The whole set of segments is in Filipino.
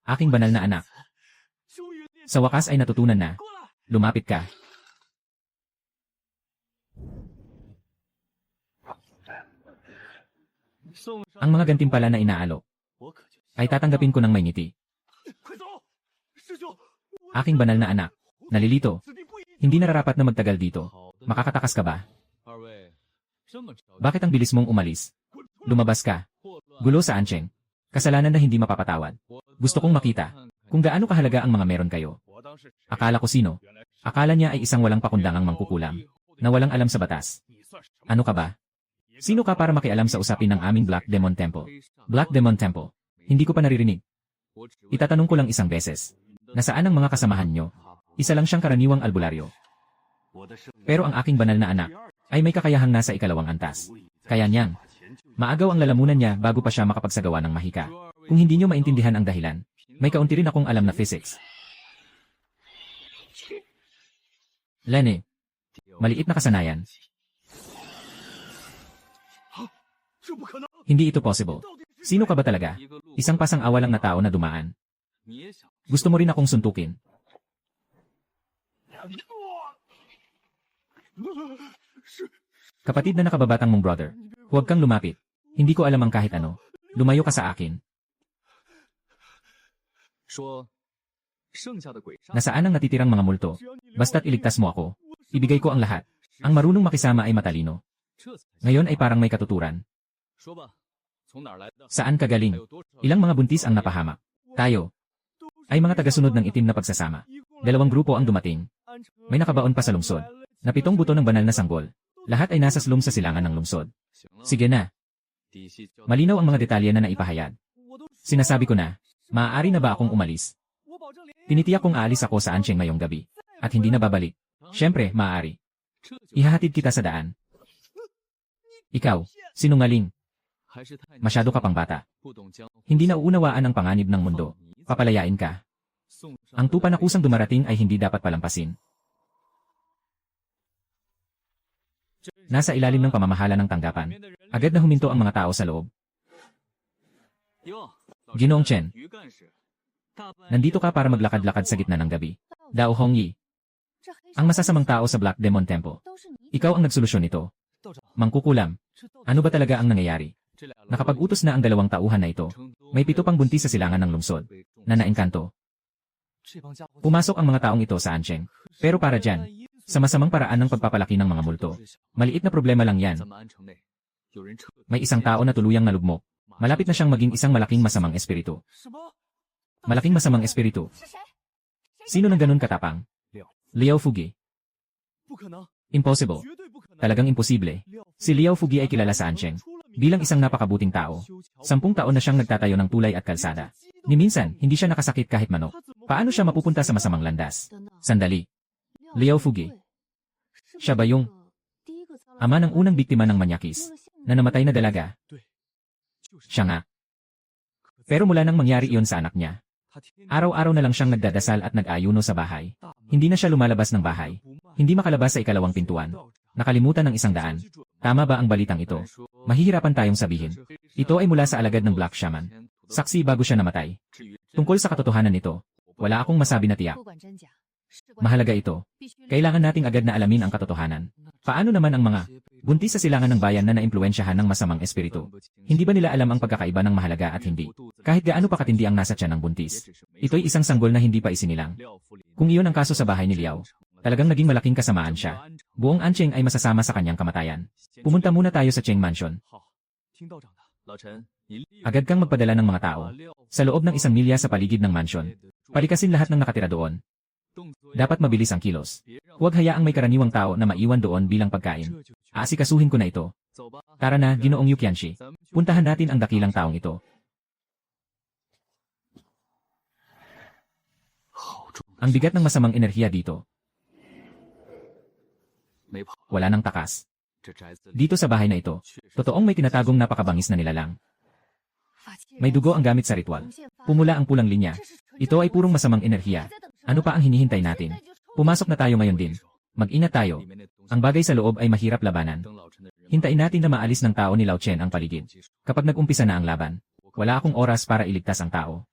Aking banal na anak. Sa wakas ay natutunan na. Lumapit ka. Ang mga gantimpala na inaalok ay tatanggapin ko ng may ngiti. Aking banal na anak. Nalilito. Hindi nararapat na magtagal dito. Makakatakas ka ba? Bakit ang bilis mong umalis? Lumabas ka. Gulo sa Ancheng. Kasalanan na hindi mapapatawad. Gusto kong makita kung gaano kahalaga ang mga meron kayo. Akala ko sino? Akala niya ay isang walang pakundangang mangkukulam na walang alam sa batas. Ano ka ba? Sino ka para makialam sa usapin ng aming Black Demon Temple? Black Demon Temple. Hindi ko pa naririnig. Itatanong ko lang isang beses. Nasaan ang mga kasamahan nyo? Isa lang siyang karaniwang albularyo. Pero ang aking banal na anak ay may kakayahang nasa ikalawang antas. Kaya niyang maagaw ang lalamunan niya bago pa siya makapagsagawa ng mahika. Kung hindi nyo maintindihan ang dahilan, may kaunti rin akong alam na physics. Lenny, maliit na kasanayan. Hindi ito possible. Sino ka ba talaga? Isang pasang-awa lang na tao na dumaan. Gusto mo rin akong suntukin. Kapatid na nakababatang mong brother, huwag kang lumapit. Hindi ko alam ang kahit ano. Lumayo ka sa akin. Nasaan ang natitirang mga multo? Basta't iligtas mo ako. Ibigay ko ang lahat. Ang marunong makisama ay matalino. Ngayon ay parang may katuturan. Saan ka galing? Ilang mga buntis ang napahamak? Tayo ay mga tagasunod ng itim na pagsasama. 2 grupo ang dumating. May nakabaon pa sa lungsod. Na 7 buto ng banal na sanggol. Lahat ay nasa slum sa silangan ng lungsod. Sige na. Malinaw ang mga detalye na naipahayag. Sinasabi ko na, maaari na ba akong umalis? Tinitiyak kong aalis ako sa Ancheng ngayong gabi. At hindi na babalik. Siyempre, maaari. Ihahatid kita sa daan. Ikaw, sinungaling. Masyado ka pang bata. Hindi nauunawaan ang panganib ng mundo. Papalayain ka. Ang tupa na kusang dumarating ay hindi dapat palampasin. Nasa ilalim ng pamamahala ng tanggapan. Agad na huminto ang mga tao sa loob. Ginoong Chen. Nandito ka para maglakad-lakad sa gitna ng gabi. Dao Hongyi. Ang masasamang tao sa Black Demon Temple. Ikaw ang nagsolusyon nito. Mangkukulam. Ano ba talaga ang nangyayari? Nakapag-utos na ang 2 tauhan na ito. May 7 pang buntis sa silangan ng lungsod. Na naengkanto. Pumasok ang mga taong ito sa Ancheng. Pero para dyan, sa masamang paraan ng pagpapalaki ng mga multo. Maliit na problema lang yan. May isang tao na tuluyang nalugmok. Malapit na siyang maging isang malaking masamang espiritu. Malaking masamang espiritu. Sino nang ganun katapang? Liao Fugi. Impossible. Talagang imposible. Si Liao Fugi ay kilala sa Ancheng bilang isang napakabuting tao. 10 taon na siyang nagtatayo ng tulay at kalsada. Ni minsan, hindi siya nakasakit kahit manok. Paano siya mapupunta sa masamang landas? Sandali. Liao Fugi. Siya ba yung ama ng unang biktima ng manyakis na namatay na dalaga? Siya nga. Pero mula nang mangyari iyon sa anak niya, araw-araw na lang siyang nagdadasal at nag-ayuno sa bahay. Hindi na siya lumalabas ng bahay. Hindi makalabas sa ikalawang pintuan. Nakalimutan ng 100. Tama ba ang balitang ito? Mahihirapan tayong sabihin. Ito ay mula sa alagad ng Black Shaman. Saksi bago siya namatay. Tungkol sa katotohanan nito, wala akong masabi na tiyak. Mahalaga ito. Kailangan nating agad na alamin ang katotohanan. Paano naman ang mga buntis sa silangan ng bayan na naimpluwensyahan ng masamang espiritu? Hindi ba nila alam ang pagkakaiba ng mahalaga at hindi? Kahit gaano pa katindi ang nasa tiyan ng buntis. Ito'y isang sanggol na hindi pa isinilang. Kung iyon ang kaso sa bahay ni Liao, talagang naging malaking kasamaan siya. Buong Ancheng ay masasama sa kanyang kamatayan. Pumunta muna tayo sa Cheng Mansion. Agad kang magpadala ng mga tao sa loob ng 1 milya sa paligid ng mansion. Palikasin lahat ng nakatira doon. Dapat mabilis ang kilos. Huwag hayaang may karaniwang tao na maiwan doon bilang pagkain. Aasikasuhin ko na ito. Tara na, Ginoong Yu Qianxi. Puntahan natin ang dakilang taong ito. Ang bigat ng masamang enerhiya dito. Wala nang takas. Dito sa bahay na ito, totoong may tinatagong napakabangis na nilalang. May dugo ang gamit sa ritual. Pumula ang pulang linya. Ito ay purong masamang enerhiya. Ano pa ang hinihintay natin? Pumasok na tayo ngayon din. Mag-ingat tayo. Ang bagay sa loob ay mahirap labanan. Hintayin natin na maalis ng tao ni Lao Chen ang paligid. Kapag nag-umpisa na ang laban, wala akong oras para iligtas ang tao.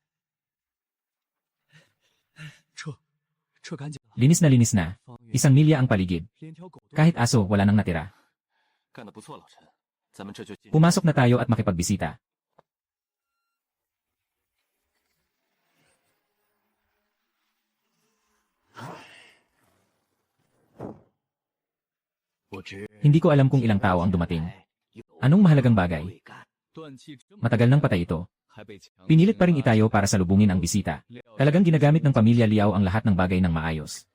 Linis na. Isang milya ang paligid. Kahit aso, wala nang natira. Pumasok na tayo at makipagbisita. Hindi ko alam kung ilang tao ang dumating. Anong mahalagang bagay? Matagal nang patay ito. Pinilit pa rin itayo para salubungin ang bisita. Talagang ginagamit ng pamilya Liao ang lahat ng bagay ng maayos.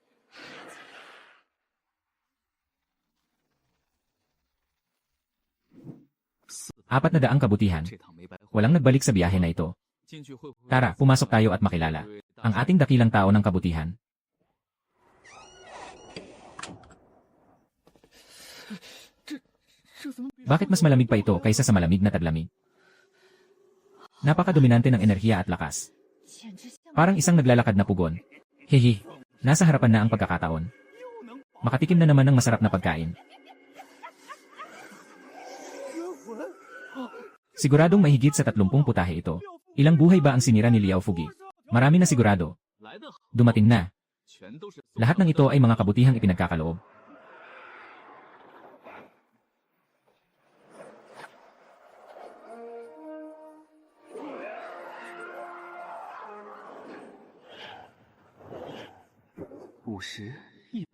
Apat na daang kabutihan. Walang nagbalik sa biyahe na ito. Tara, pumasok tayo at makilala ang ating dakilang tao ng kabutihan. Bakit mas malamig pa ito kaysa sa malamig na taglamig? Napaka-dominante ng enerhiya at lakas. Parang isang naglalakad na pugon. Hehe, nasa harapan na ang pagkakataon. Makatikim na naman ng masarap na pagkain. Siguradong mahigit sa 30 putahe ito. Ilang buhay ba ang sinira ni Liao Fugi? Marami na sigurado. Dumating na. Lahat ng ito ay mga kabutihang ipinagkakaloob.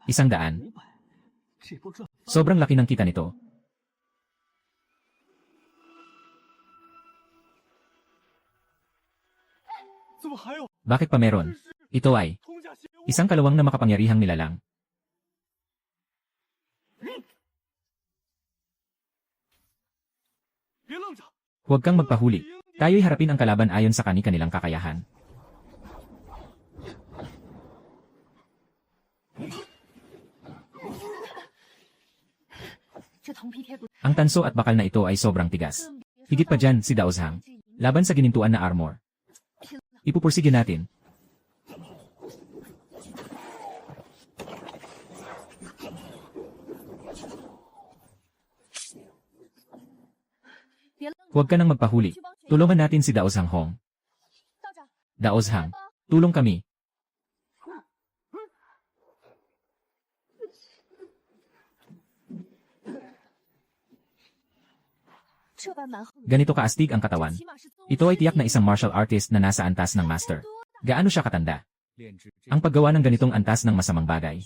Isang daan. Sobrang laki ng kita nito. Bakit pa meron? Ito ay isang kalawang na makapangyarihang nilalang. Huwag kang magpahuli. Tayo'y harapin ang kalaban ayon sa kani-kanilang kakayahan. Ang tanso at bakal na ito ay sobrang tigas. Higit pa dyan si Daozhang. Laban sa ginintuan na armor. Ipupursige natin. Huwag ka nang magpahuli. Tulungan natin si Daozhang Hong. Daozhang, tulong kami. Ganito kaastig ang katawan. Ito ay tiyak na isang martial artist na nasa antas ng master. Gaano siya katanda? Ang paggawa ng ganitong antas ng masamang bagay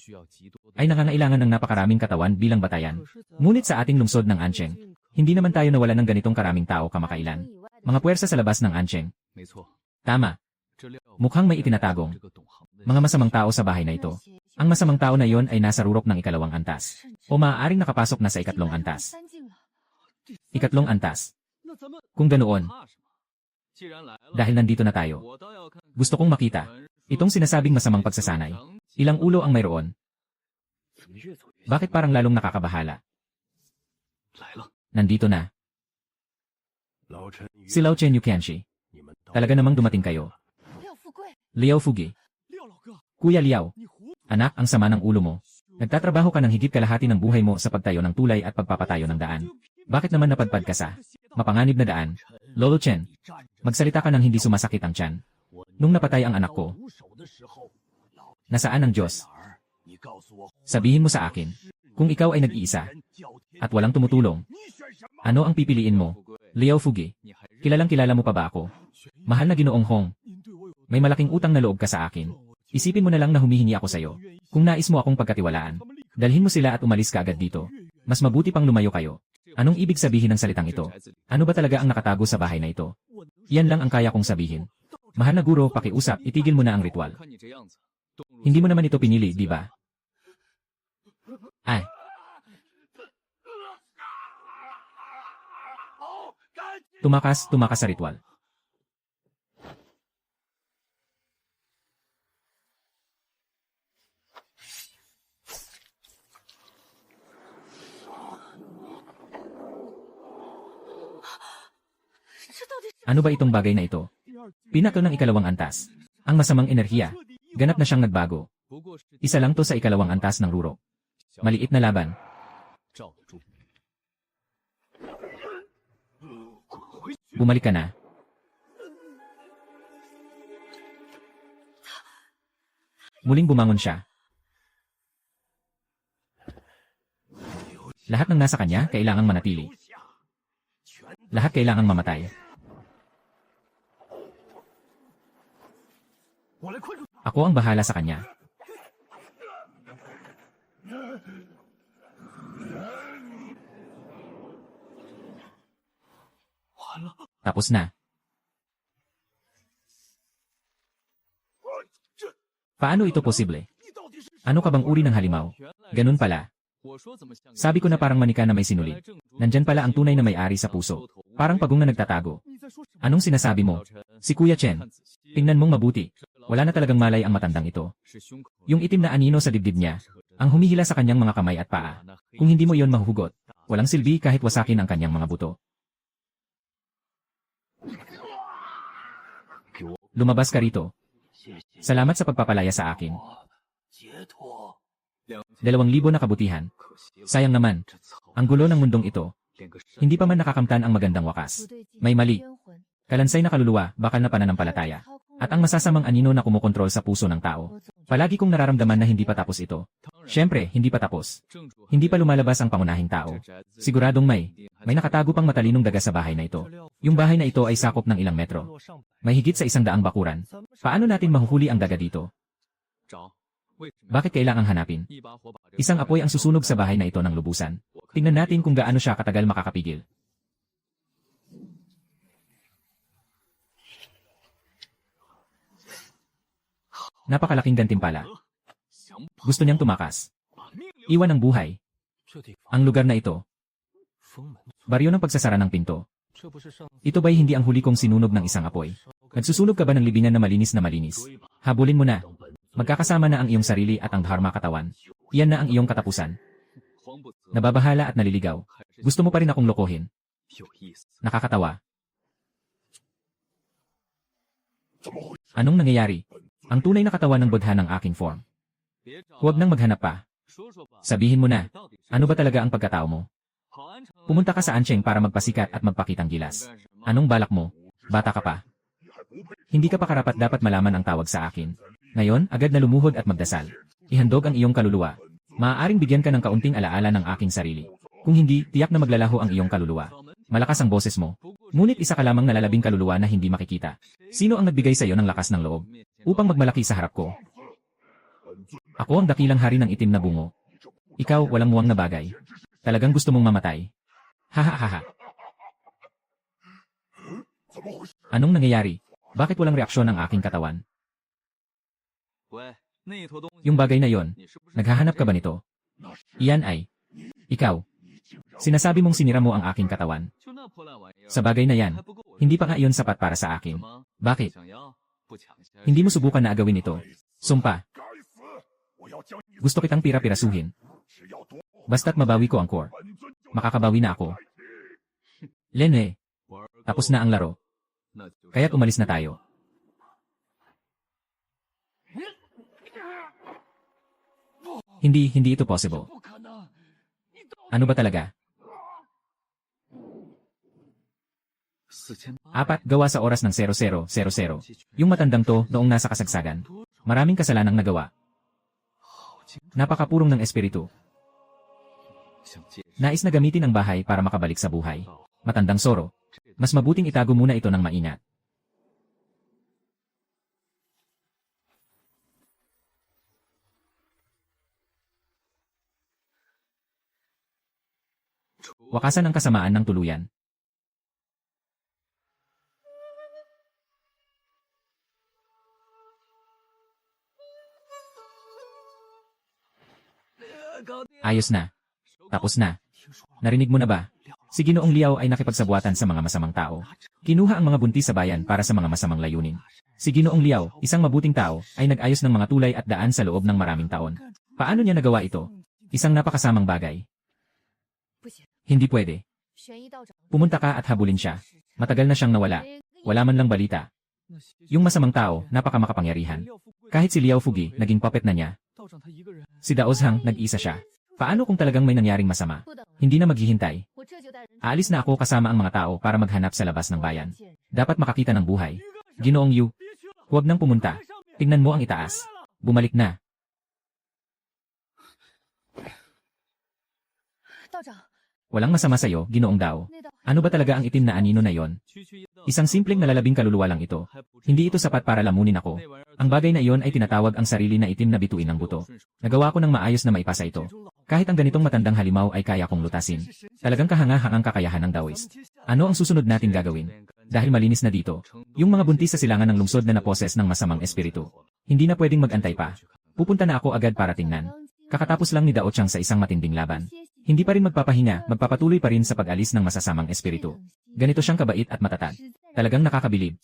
ay nangangailangan ng napakaraming katawan bilang batayan. Ngunit sa ating lungsod ng Ancheng, hindi naman tayo nawala ng ganitong karaming tao kamakailan. Mga puwersa sa labas ng Ancheng. Tama. Mukhang may itinatagong mga masamang tao sa bahay na ito. Ang masamang tao na iyon ay nasa rurok ng ikalawang antas. O maaaring nakapasok na sa ikatlong antas. Ikatlong antas. Kung ganoon, dahil nandito na tayo, gusto kong makita itong sinasabing masamang pagsasanay. Ilang ulo ang mayroon? Bakit parang lalong nakakabahala? Nandito na. Si Lao Chen Yuqianshi. Talaga namang dumating kayo. Liao Fugi. Kuya Liao. Anak, ang sama ng ulo mo. Nagtatrabaho ka ng higit kalahati ng buhay mo sa pagtayo ng tulay at pagpapatayo ng daan. Bakit naman napadpad ka sa mapanganib na daan? Lolo Chen, magsalita ka ng hindi sumasakit ang tiyan. Nung napatay ang anak ko, nasaan ang Diyos? Sabihin mo sa akin, kung ikaw ay nag-iisa at walang tumutulong, ano ang pipiliin mo? Liao Fugi, kilalang kilala mo pa ba ako? Mahal na Ginoong Hong, may malaking utang na loob ka sa akin. Isipin mo na lang na humihingi ako sa'yo. Kung nais mo akong pagkatiwalaan, dalhin mo sila at umalis ka agad dito. Mas mabuti pang lumayo kayo. Anong ibig sabihin ng salitang ito? Ano ba talaga ang nakatago sa bahay na ito? Iyan lang ang kaya kong sabihin. Mahal na guro, pakiusap, itigil mo na ang ritual. Hindi mo naman ito pinili, di ba? Ay. Tumakas sa ritual. Ano ba itong bagay na ito? Pinako ng ikalawang antas. Ang masamang enerhiya. Ganap na siyang nagbago. Isa lang to sa ikalawang antas ng rurok. Maliit na laban. Bumalik ka na. Muling bumangon siya. Lahat ng nasa kanya kailangang manatili. Lahat kailangang mamatay. Ako ang bahala sa kanya. Tapos na. Paano ito posible? Ano ka bang uri ng halimaw? Ganun pala. Sabi ko na parang manika na may sinulid. Nandyan pala ang tunay na may-ari sa puso. Parang pagong na nagtatago. Anong sinasabi mo? Si Kuya Chen. Tingnan mong mabuti. Wala na talagang malay ang matandang ito. Yung itim na anino sa dibdib niya, ang humihila sa kanyang mga kamay at paa. Kung hindi mo iyon mahuhugot, walang silbi kahit wasakin ang kanyang mga buto. Lumabas ka rito. Salamat sa pagpapalaya sa akin. 2,000 na kabutihan. Sayang naman. Ang gulo ng mundong ito. Hindi pa man nakakamtan ang magandang wakas. May mali. Kalansay na kaluluwa, bakal na pananampalataya. At ang masasamang anino na kumukontrol sa puso ng tao. Palagi kong nararamdaman na hindi pa tapos ito. Siyempre, hindi pa tapos. Hindi pa lumalabas ang pangunahing tao. Siguradong may nakatago pang matalinong daga sa bahay na ito. Yung bahay na ito ay sakop ng ilang metro. May higit sa 100 bakuran. Paano natin mahuhuli ang daga dito? Bakit kailangang hanapin? Isang apoy ang susunog sa bahay na ito ng lubusan. Tingnan natin kung gaano siya katagal makakapigil. Napakalaking gantimpala. Gusto niyang tumakas. Iwan ang buhay. Ang lugar na ito. Baryo ng pagsasara ng pinto. Ito ba'y hindi ang huli kong sinunog ng isang apoy? Nagsusunog ka ba ng libingan na malinis na malinis? Habulin mo na. Magkakasama na ang iyong sarili at ang dharma katawan. Iyan na ang iyong katapusan. Nababahala at naliligaw. Gusto mo pa rin akong lokohin. Nakakatawa. Anong nangyayari? Ang tunay na katawan ng Buddha ng aking form. Huwag nang maghanap pa. Sabihin mo na, ano ba talaga ang pagkatao mo? Pumunta ka sa Ancheng para magpasikat at magpakitang gilas. Anong balak mo? Bata ka pa. Hindi ka pa karapat dapat malaman ang tawag sa akin. Ngayon, agad na lumuhod at magdasal. Ihandog ang iyong kaluluwa. Maaaring bigyan ka ng kaunting alaala ng aking sarili. Kung hindi, tiyak na maglalaho ang iyong kaluluwa. Malakas ang boses mo. Ngunit isa ka lamang nalalabing kaluluwa na hindi makikita. Sino ang nagbigay sa iyo ng lakas ng loob? Upang magmalaki sa harap ko. Ako ang dakilang hari ng itim na bungo. Ikaw, walang muwang na bagay. Talagang gusto mong mamatay. Hahaha. Anong nangyayari? Bakit walang reaksyon ang aking katawan? Yung bagay na yon, naghahanap ka ba nito? Iyan ay, ikaw. Sinasabi mong sinira mo ang aking katawan. Sa bagay na yan, hindi pa nga iyon sapat para sa akin. Bakit? Hindi mo subukan na agawin ito. Sumpa. Gusto kitang pira-pirasuhin. Basta't mabawi ko ang core. Makakabawi na ako. Lene. Tapos na ang laro. Kaya't umalis na tayo. Hindi ito possible. Ano ba talaga? 4 gawa sa oras ng 00:00. Yung matandang to noong nasa kasagsagan. Maraming kasalanang nagawa. Napakapurong ng espiritu. Nais na gamitin ang bahay para makabalik sa buhay. Matandang Soro. Mas mabuting itago muna ito ng maingat. Wakasan ang kasamaan ng tuluyan. Ayos na. Tapos na. Narinig mo na ba? Si Ginoong Liao ay nakipagsabuatan sa mga masamang tao. Kinuha ang mga buntis sa bayan para sa mga masamang layunin. Si Ginoong Liao, isang mabuting tao, ay nag-ayos ng mga tulay at daan sa loob ng maraming taon. Paano niya nagawa ito? Isang napakasamang bagay. Hindi pwede. Pumunta ka at habulin siya. Matagal na siyang nawala. Wala man lang balita. Yung masamang tao, napakamakapangyarihan. Kahit si Liao Fugi, naging puppet na niya. Si Daozhang, nag-isa siya. Paano kung talagang may nangyaring masama? Hindi na maghihintay. Aalis na ako kasama ang mga tao para maghanap sa labas ng bayan. Dapat makakita ng buhay. Ginoong Yu, huwag nang pumunta. Tingnan mo ang itaas. Bumalik na. Walang masama sa'yo, Ginoong Dao. Ano ba talaga ang itim na anino na yon? Isang simpleng nalalabing kaluluwa lang ito. Hindi ito sapat para lamunin ako. Ang bagay na iyon ay tinatawag ang sarili na itim na bituin ng buto. Nagawa ko ng maayos na maipasa ito. Kahit ang ganitong matandang halimaw ay kaya kong lutasin. Talagang kahanga-hangang kakayahan ng Daoist. Ano ang susunod natin gagawin? Dahil malinis na dito, yung mga buntis sa silangan ng lungsod na naposes ng masamang espiritu. Hindi na pwedeng mag-antay pa. Pupunta na ako agad para tingnan. Kakatapos lang ni Dao Chang sa isang matinding laban. Hindi pa rin magpapahinga, magpapatuloy pa rin sa pag-alis ng masasamang espiritu. Ganito siyang kabait at matatag. Talagang nakakabilib.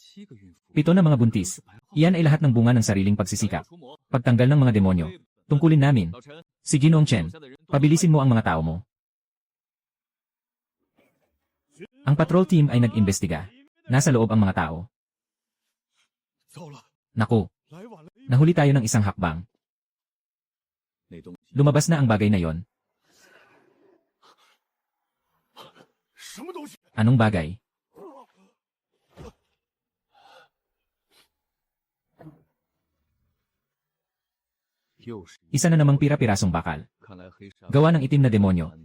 7 na mga buntis. Iyan ay lahat ng bunga ng sariling pagsisikap. Pagtanggal ng mga demonyo. Tungkulin namin. Si Ginoong Chen, pabilisin mo ang mga tao mo. Ang patrol team ay nag-imbestiga. Nasa loob ang mga tao. Naku. Nahuli tayo ng isang hakbang. Lumabas na ang bagay na yon. Anong bagay? Isa na namang pira-pirasong bakal. Gawa ng itim na demonyo.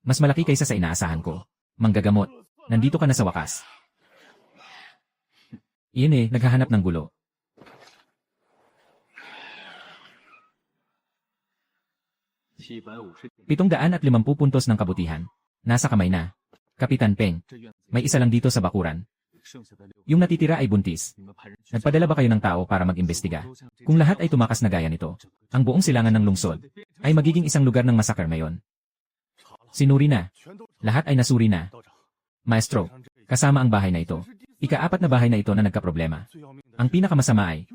Mas malaki kaysa sa inaasahan ko. Manggagamot. Nandito ka na sa wakas. Iyan naghahanap ng gulo. 750 puntos ng kabutihan. Nasa kamay na. Kapitan Peng, may isa lang dito sa bakuran. Yung natitira ay buntis. Nagpadala ba kayo ng tao para mag-imbestiga? Kung lahat ay tumakas na gaya nito, ang buong silangan ng lungsod ay magiging isang lugar ng masakar ngayon. Sinuri na. Lahat ay nasuri na. Maestro, kasama ang bahay na ito. Ika-4 na bahay na ito na nagkaproblema. Ang pinakamasama ay,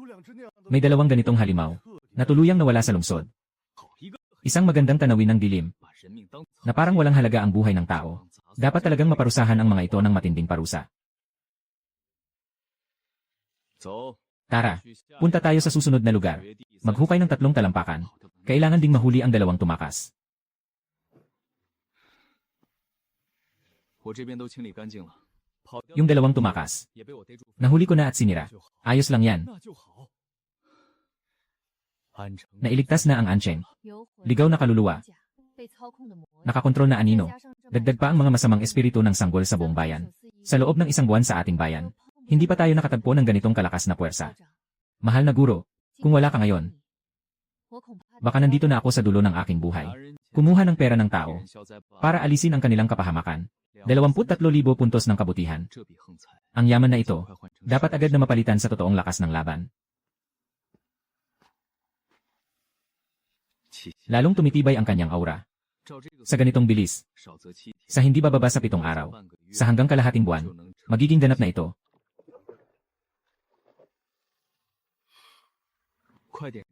may 2 ganitong halimaw na tuluyang nawala sa lungsod. Isang magandang tanawin ng dilim na parang walang halaga ang buhay ng tao. Dapat talagang maparusahan ang mga ito ng matinding parusa. Tara, punta tayo sa susunod na lugar. Maghukay ng 3 talampakan. Kailangan ding mahuli ang 2 tumakas. Yung 2 tumakas. Nahuli ko na at sinira. Ayos lang yan. Nailigtas na ang Ancheng. Ligaw na kaluluwa. Nakakontrol na anino. Dagdag pa ang mga masamang espiritu ng sanggol sa buong bayan. Sa loob ng 1 buwan sa ating bayan, hindi pa tayo nakatagpo ng ganitong kalakas na puwersa. Mahal na guro, kung wala ka ngayon, baka nandito na ako sa dulo ng aking buhay. Kumuha ng pera ng tao para alisin ang kanilang kapahamakan. 23,000 puntos ng kabutihan. Ang yaman na ito, dapat agad na mapalitan sa totoong lakas ng laban. Lalong tumitibay ang kanyang aura. Sa ganitong bilis, sa hindi bababa sa 7 araw, sa hanggang kalahating buwan, magiging ganap na ito.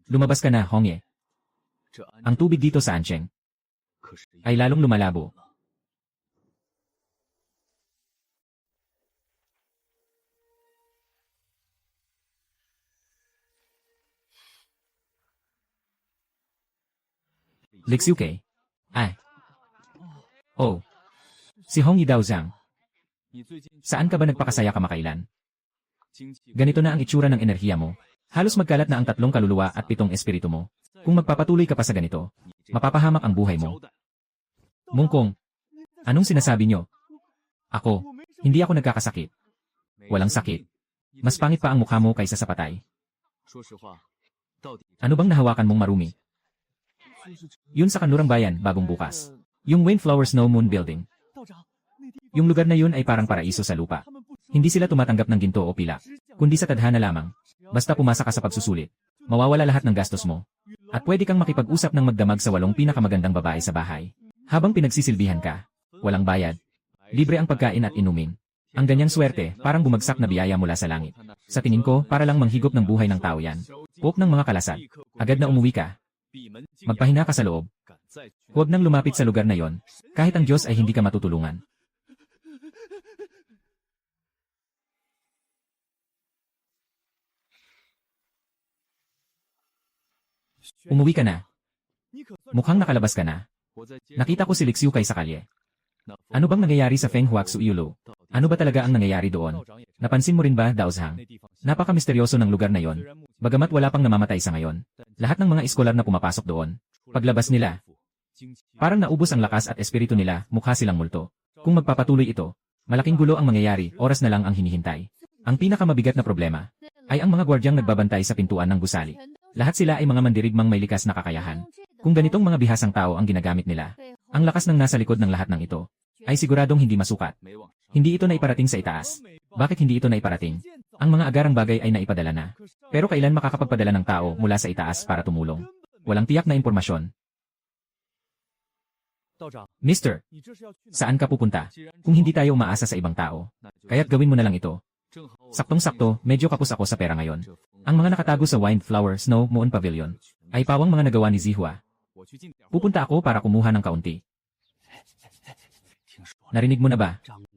Lumabas ka na, Hongye. Ang tubig dito sa Ancheng ay lalong lumalabo. Lixiuke. Ay. Oh. Si Hongyi Daozang. Saan ka ba nagpakasaya kamakailan? Ganito na ang itsura ng enerhiya mo. Halos magkalat na ang 3 kaluluwa at 7 espiritu mo. Kung magpapatuloy ka pa sa ganito, mapapahamak ang buhay mo. Mungkong, anong sinasabi nyo? Ako, hindi ako nagkakasakit. Walang sakit. Mas pangit pa ang mukha mo kaysa sa patay. Ano bang nahawakan mong marumi? Yun sa kanlurang bayan, bagong bukas. Yung Windflower Snow Moon Building. Yung lugar na yun ay parang paraiso sa lupa. Hindi sila tumatanggap ng ginto o pilak, kundi sa tadhana lamang. Basta pumasa ka sa pagsusulit, mawawala lahat ng gastos mo. At pwede kang makipag-usap ng magdamag sa 8 pinakamagandang babae sa bahay. Habang pinagsisilbihan ka, walang bayad. Libre ang pagkain at inumin. Ang ganyang swerte, parang bumagsak na biyaya mula sa langit. Sa tingin ko, para lang manghigop ng buhay ng tao yan. Poke ng mga kalasad. Agad na umuwi ka. Magpahinga ka sa loob. Huwag nang lumapit sa lugar na yon, kahit ang Diyos ay hindi ka matutulungan. Umuwi ka na. Mukhang nakalabas ka na. Nakita ko si Lixiu kay sa kalye. Ano bang nangyayari sa Feng Huaxuilo? Ano ba talaga ang nangyayari doon? Napansin mo rin ba, Daozhang? Napaka-misteryoso ng lugar na yon. Bagamat wala pang namamatay sa ngayon. Lahat ng mga eskolar na pumapasok doon. Paglabas nila, parang naubos ang lakas at espiritu nila, mukha silang multo. Kung magpapatuloy ito, malaking gulo ang mangyayari, oras na lang ang hinihintay. Ang pinakamabigat na problema ay ang mga gwardyang nagbabantay sa pintuan ng gusali. Lahat sila ay mga mandirigmang may likas na kakayahan. Kung ganitong mga bihasang tao ang ginagamit nila, ang lakas ng nasa likod ng lahat ng ito ay siguradong hindi masukat. Hindi ito naiparating sa itaas. Bakit hindi ito naiparating? Ang mga agarang bagay ay naipadala na. Pero kailan makakapagpadala ng tao mula sa itaas para tumulong? Walang tiyak na impormasyon. Mister, saan ka pupunta? Kung hindi tayo umaasa sa ibang tao, kaya't gawin mo na lang ito. Saktong-sakto, medyo kapos ako sa pera ngayon. Ang mga nakatago sa Windflower Snow Moon Pavilion ay pawang mga nagawa ni Zihua. Pupunta ako para kumuha ng kaunti. Narinig mo na ba?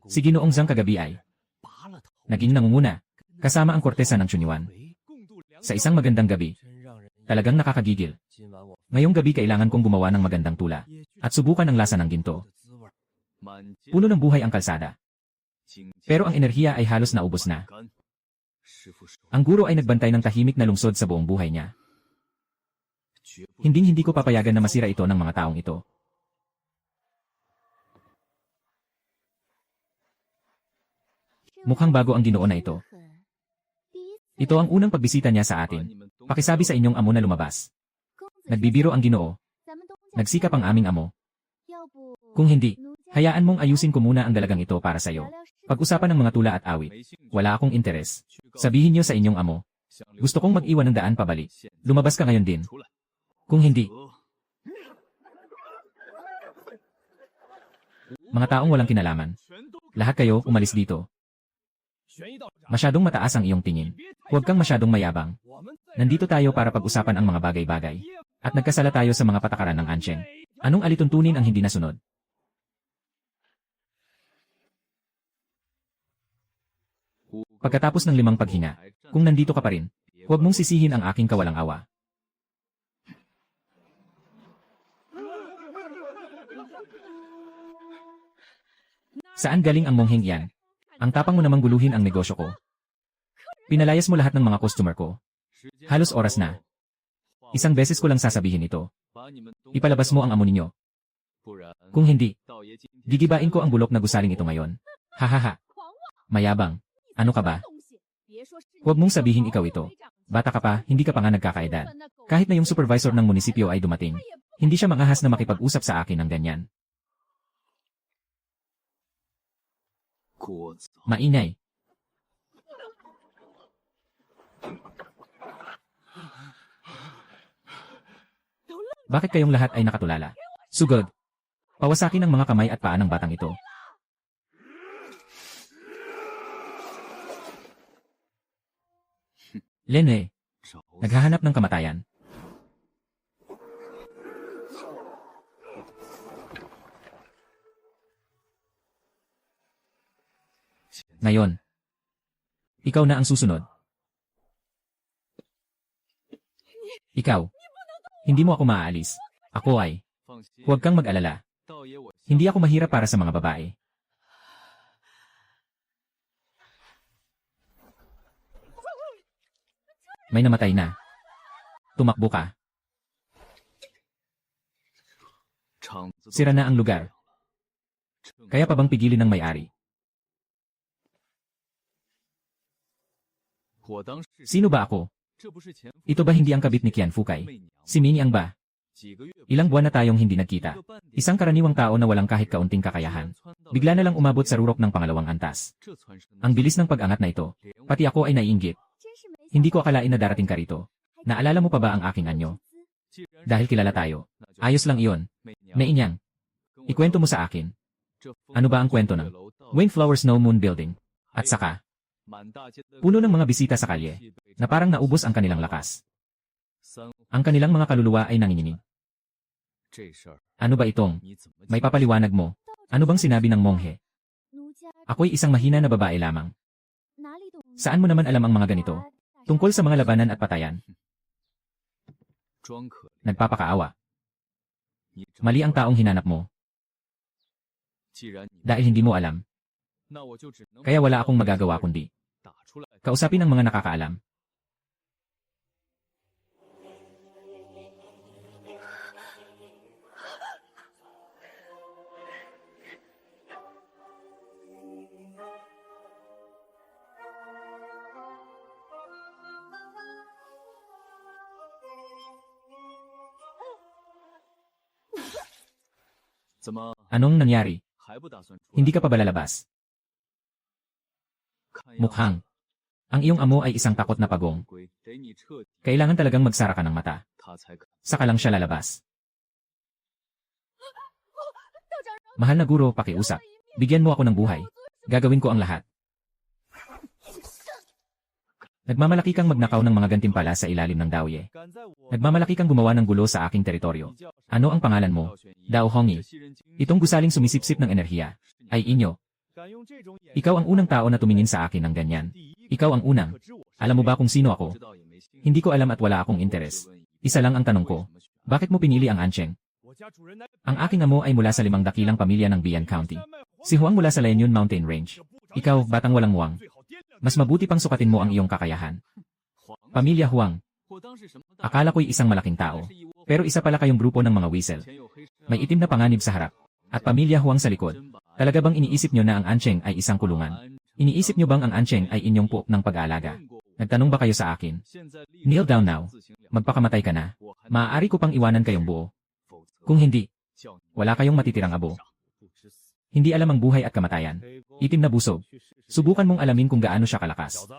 Si Ginoong Zhang kagabi ay naging nangunguna, kasama ang kortesa ng Chunyuan. Sa isang magandang gabi, talagang nakakagigil. Ngayong gabi kailangan kong gumawa ng magandang tula at subukan ang lasa ng ginto. Puno ng buhay ang kalsada. Pero ang enerhiya ay halos naubos na. Ang guro ay nagbantay ng tahimik na lungsod sa buong buhay niya. Hindi ko papayagan na masira ito ng mga taong ito. Mukhang bago ang Ginoo na ito. Ito ang unang pagbisita niya sa atin. Pakisabi sa inyong amo na lumabas. Nagbibiro ang Ginoo. Nagsikap ang aming amo. Kung hindi, hayaan mong ayusin ko muna ang dalagang ito para sa iyo. Pag-usapan ng mga tula at awit. Wala akong interes. Sabihin niyo sa inyong amo. Gusto kong mag-iwan ng daan pabalik. Lumabas ka ngayon din. Kung hindi, mga taong walang kinalaman. Lahat kayo umalis dito. Masyadong mataas ang iyong tingin. Huwag kang masyadong mayabang. Nandito tayo para pag-usapan ang mga bagay-bagay. At nagkasala tayo sa mga patakaran ng Ansheng. Anong alituntunin ang hindi nasunod? Pagkatapos ng 5 paghinga, kung nandito ka pa rin, huwag mong sisihin ang aking kawalang awa. Saan galing ang mongheng iyan? Ang tapang mo namang guluhin ang negosyo ko. Pinalayas mo lahat ng mga customer ko. Halos oras na. Isang beses ko lang sasabihin ito. Ipalabas mo ang amo ninyo. Kung hindi, gigibain ko ang bulok na gusaling ito ngayon. Hahaha. Mayabang. Ano ka ba? Huwag mong sabihin ikaw ito. Bata ka pa, hindi ka pa nga nagkakaedad. Kahit na yung supervisor ng munisipyo ay dumating, hindi siya mangahas na makipag-usap sa akin ng ganyan. Mainay. Bakit kayong lahat ay nakatulala? Sugod. Pawasakin ang mga kamay at paa ng batang ito. Lene. Naghahanap ng kamatayan. Ngayon, ikaw na ang susunod. Ikaw. Hindi mo ako maaalis. Ako ay. Huwag kang mag-alala. Hindi ako mahirap para sa mga babae. May namatay na. Tumakbo ka. Sira na ang lugar. Kaya pa bang pigilin ng may-ari? Sino ba ako? Ito ba hindi ang kabit ni Qian Fukay? Si Ming Yang ba? Ilang buwan na tayong hindi nagkita. Isang karaniwang tao na walang kahit kaunting kakayahan. Bigla na lang umabot sa rurok ng pangalawang antas. Ang bilis ng pag-angat na ito. Pati ako ay naiinggit. Hindi ko akalain na darating ka rito. Naalala mo pa ba ang aking anyo? Dahil kilala tayo. Ayos lang iyon. Meinyang. Ikwento mo sa akin. Ano ba ang kwento ng Windflower Snow Moon Building? At saka, puno ng mga bisita sa kalye, na parang naubos ang kanilang lakas. Ang kanilang mga kaluluwa ay nanginginig. Ano ba itong? May papaliwanag mo. Ano bang sinabi ng monghe? Ako'y isang mahina na babae lamang. Saan mo naman alam ang mga ganito? Tungkol sa mga labanan at patayan. Nagpapakaawa. Mali ang taong hinanap mo. Dahil hindi mo alam, kaya wala akong magagawa kundi kausapin ang mga nakakaalam. Anong nangyari? Hindi ka pa ba lalabas? Mukhang ang iyong amo ay isang takot na pagong. Kailangan talagang magsara ka ng mata. Saka lang siya lalabas. Mahal na guro, pakiusap. Bigyan mo ako ng buhay. Gagawin ko ang lahat. Nagmamalaki kang magnakaw ng mga gantimpala sa ilalim ng Daoye. Nagmamalaki kang gumawa ng gulo sa aking teritoryo. Ano ang pangalan mo? Dao Hongi. Itong gusaling sumisipsip ng enerhiya ay inyo. Ikaw ang unang tao na tumingin sa akin ng ganyan. Ikaw ang unang. Alam mo ba kung sino ako? Hindi ko alam at wala akong interes. Isa lang ang tanong ko. Bakit mo pinili ang Ancheng? Ang aking amo ay mula sa 5 dakilang pamilya ng Bian County. Si Huang mula sa Lianyun Mountain Range. Ikaw, batang walang muwang. Mas mabuti pang sukatin mo ang iyong kakayahan. Pamilya Huang. Akala ko'y isang malaking tao. Pero isa pala kayong grupo ng mga whistle. May itim na panganib sa harap. At pamilya Huang sa likod. Talaga bang iniisip nyo na ang Ancheng ay isang kulungan? Iniisip nyo bang ang Ancheng ay inyong puok ng pag-aalaga? Nagtanong ba kayo sa akin? Kneel down now. Magpakamatay ka na. Maaari ko pang iwanan kayong buo. Kung hindi, wala kayong matitirang abo. Hindi alam ang buhay at kamatayan. Itim na busog. Subukan mong alamin kung gaano siya kalakas.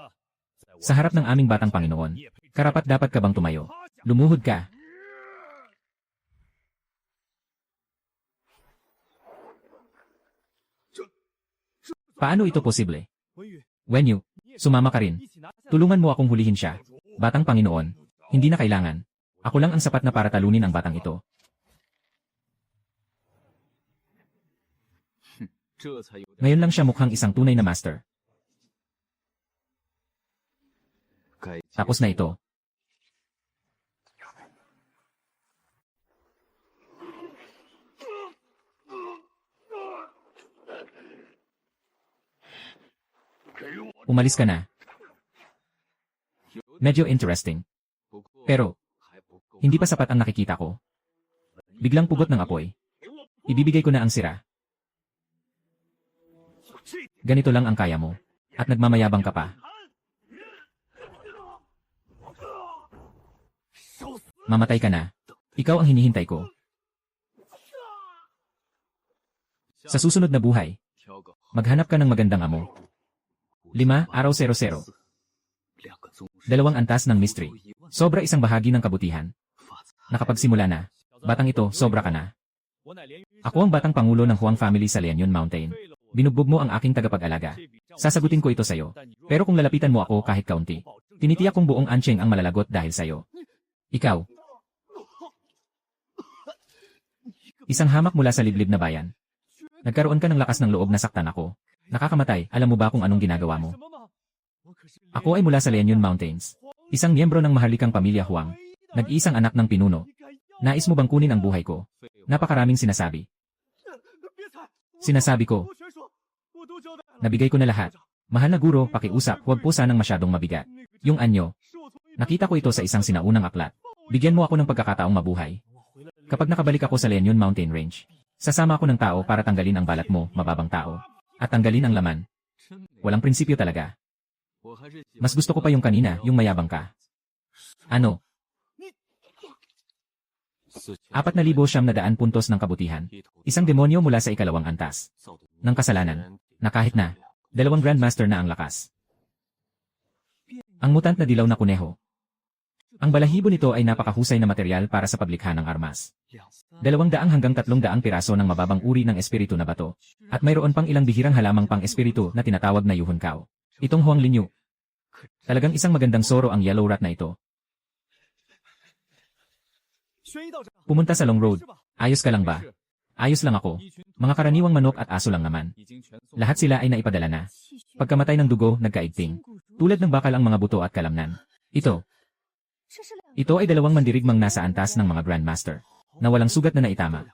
Sa harap ng aming batang Panginoon, karapat dapat ka bang tumayo? Lumuhod ka. Paano ito posible? Wenyu, sumama ka rin. Tulungan mo akong hulihin siya. Batang Panginoon, hindi na kailangan. Ako lang ang sapat na para talunin ang batang ito. Ngayon lang siya mukhang isang tunay na master. Tapos na ito. Umalis ka na. Medyo interesting. Pero, hindi pa sapat ang nakikita ko. Biglang pugot ng apoy. Ibibigay ko na ang sira. Ganito lang ang kaya mo. At nagmamayabang ka pa. Mamatay ka na. Ikaw ang hinihintay ko. Sa susunod na buhay, maghanap ka ng magandang amo. 5 araw 00. 2 antas ng mystery. Sobra isang bahagi ng kabutihan. Nakapagsimula na. Batang ito, sobra ka na. Ako ang batang pangulo ng Huang family sa Lianyun Mountain. Binugbog mo ang aking tagapag-alaga. Sasagutin ko ito sa'yo. Pero kung lalapitan mo ako kahit kaunti, tinitiyak kong buong Ancheng ang malalagot dahil sa'yo. Ikaw. Isang hamak mula sa liblib na bayan. Nagkaroon ka ng lakas ng loob na saktan ako. Nakakamatay, alam mo ba kung anong ginagawa mo? Ako ay mula sa Lianyun Mountains. Isang miyembro ng maharlikang pamilya Huang. Nag-iisang anak ng pinuno. Nais mo bang kunin ang buhay ko? Napakaraming sinasabi. Sinasabi ko. Nabigay ko na lahat. Mahal na guro, pakiusap, huwag po sanang masyadong mabigat. Yung anyo. Nakita ko ito sa isang sinaunang aklat. Bigyan mo ako ng pagkakataong mabuhay. Kapag nakabalik ako sa Lianyun Mountain Range, sasama ako ng tao para tanggalin ang balat mo, mababang tao. At tanggalin ang laman. Walang prinsipyo talaga. Mas gusto ko pa yung kanina, yung mayabang ka. Ano? 4,900 puntos ng kabutihan. Isang demonyo mula sa 2 antas. Ng kasalanan. Na kahit na, 2 grandmaster na ang lakas. Ang mutant na dilaw na kuneho. Ang balahibo nito ay napakahusay na material para sa paglikha ng armas. 200 hanggang 300 piraso ng mababang uri ng espiritu na bato. At mayroon pang ilang bihirang halamang pang espiritu na tinatawag na Yuhun Kao. Itong Huang Linyu. Talagang isang magandang soro ang yellow rat na ito. Pumunta sa Long Road. Ayos ka lang ba? Ayos lang ako. Mga karaniwang manok at aso lang naman. Lahat sila ay naipadala na. Pagkamatay ng dugo, nagkaigting. Tulad ng bakal ang mga buto at kalamnan. Ito ay 2 mandirigmang nasa antas ng mga Grandmaster. Na walang sugat na naitama.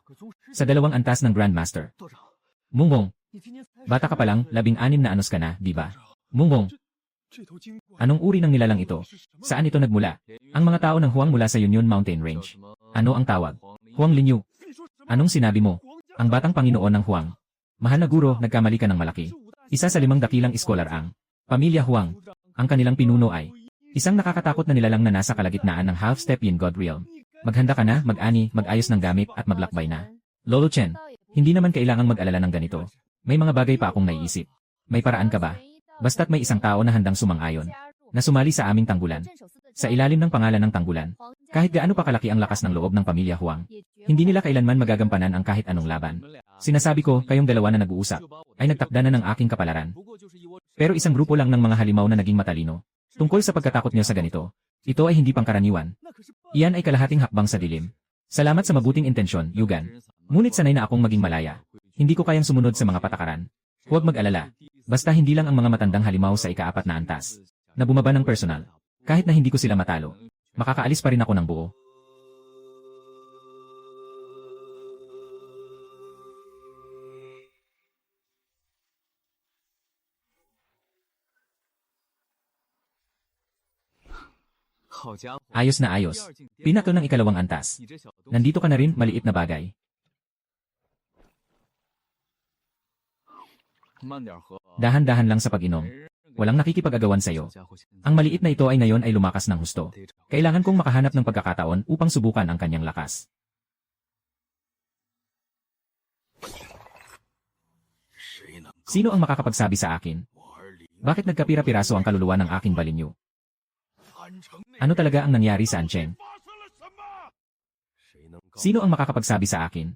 Sa 2 antas ng Grandmaster. Mungbong, bata ka pa lang, 16 na anos ka na, di ba? Mungbong, anong uri ng nilalang ito? Saan ito nagmula? Ang mga tao ng Huang mula sa Yunyan Mountain Range. Ano ang tawag? Huang Linyu. Anong sinabi mo? Ang batang Panginoon ng Huang. Mahal na guro, nagkamali ka ng malaki. Isa sa 5 dakilang iskolar ang Pamilya Huang. Ang kanilang pinuno ay isang nakakatakot na nilalang na nasa kalagitnaan ng half-step Yin God Realm. Maghanda ka na, mag-ani, mag-ayos ng gamit at maglakbay na. Lolo Chen, hindi naman kailangang mag-alala ng ganito. May mga bagay pa akong naiisip. May paraan ka ba? Basta't may isang tao na handang sumang-ayon, na sumali sa aming tanggulan. Sa ilalim ng pangalan ng tanggulan, kahit gaano pa kalaki ang lakas ng loob ng pamilya Huang, hindi nila kailanman magagampanan ang kahit anong laban. Sinasabi ko, kayong dalawa na nag-uusap, ay nagtakda na ng aking kapalaran. Pero isang grupo lang ng mga halimaw na naging matalino. Tungkol sa pagkatakot niyo sa ganito, ito ay hindi pangkaraniwan. Iyan ay kalahating hakbang sa dilim. Salamat sa mabuting intensyon, Yugan. Ngunit sanay na akong maging malaya. Hindi ko kayang sumunod sa mga patakaran. Huwag mag-alala. Basta hindi lang ang mga matandang halimaw sa ika-4 na antas, na bumaba ng personal. Kahit na hindi ko sila matalo, makakaalis pa rin ako ng buo. Ayos na ayos. Pinakal ng ikalawang antas. Nandito ka na rin, maliit na bagay. Dahan-dahan lang sa pag-inom. Walang nakikipag-agawan sa'yo. Ang maliit na ito ay ngayon ay lumakas ng husto. Kailangan kong makahanap ng pagkakataon upang subukan ang kanyang lakas. Sino ang makakapagsabi sa akin? Bakit nagkapira-piraso ang kaluluwa ng aking balinyo? Ano talaga ang nangyari sa Ancheng? Sino ang makakapagsabi sa akin?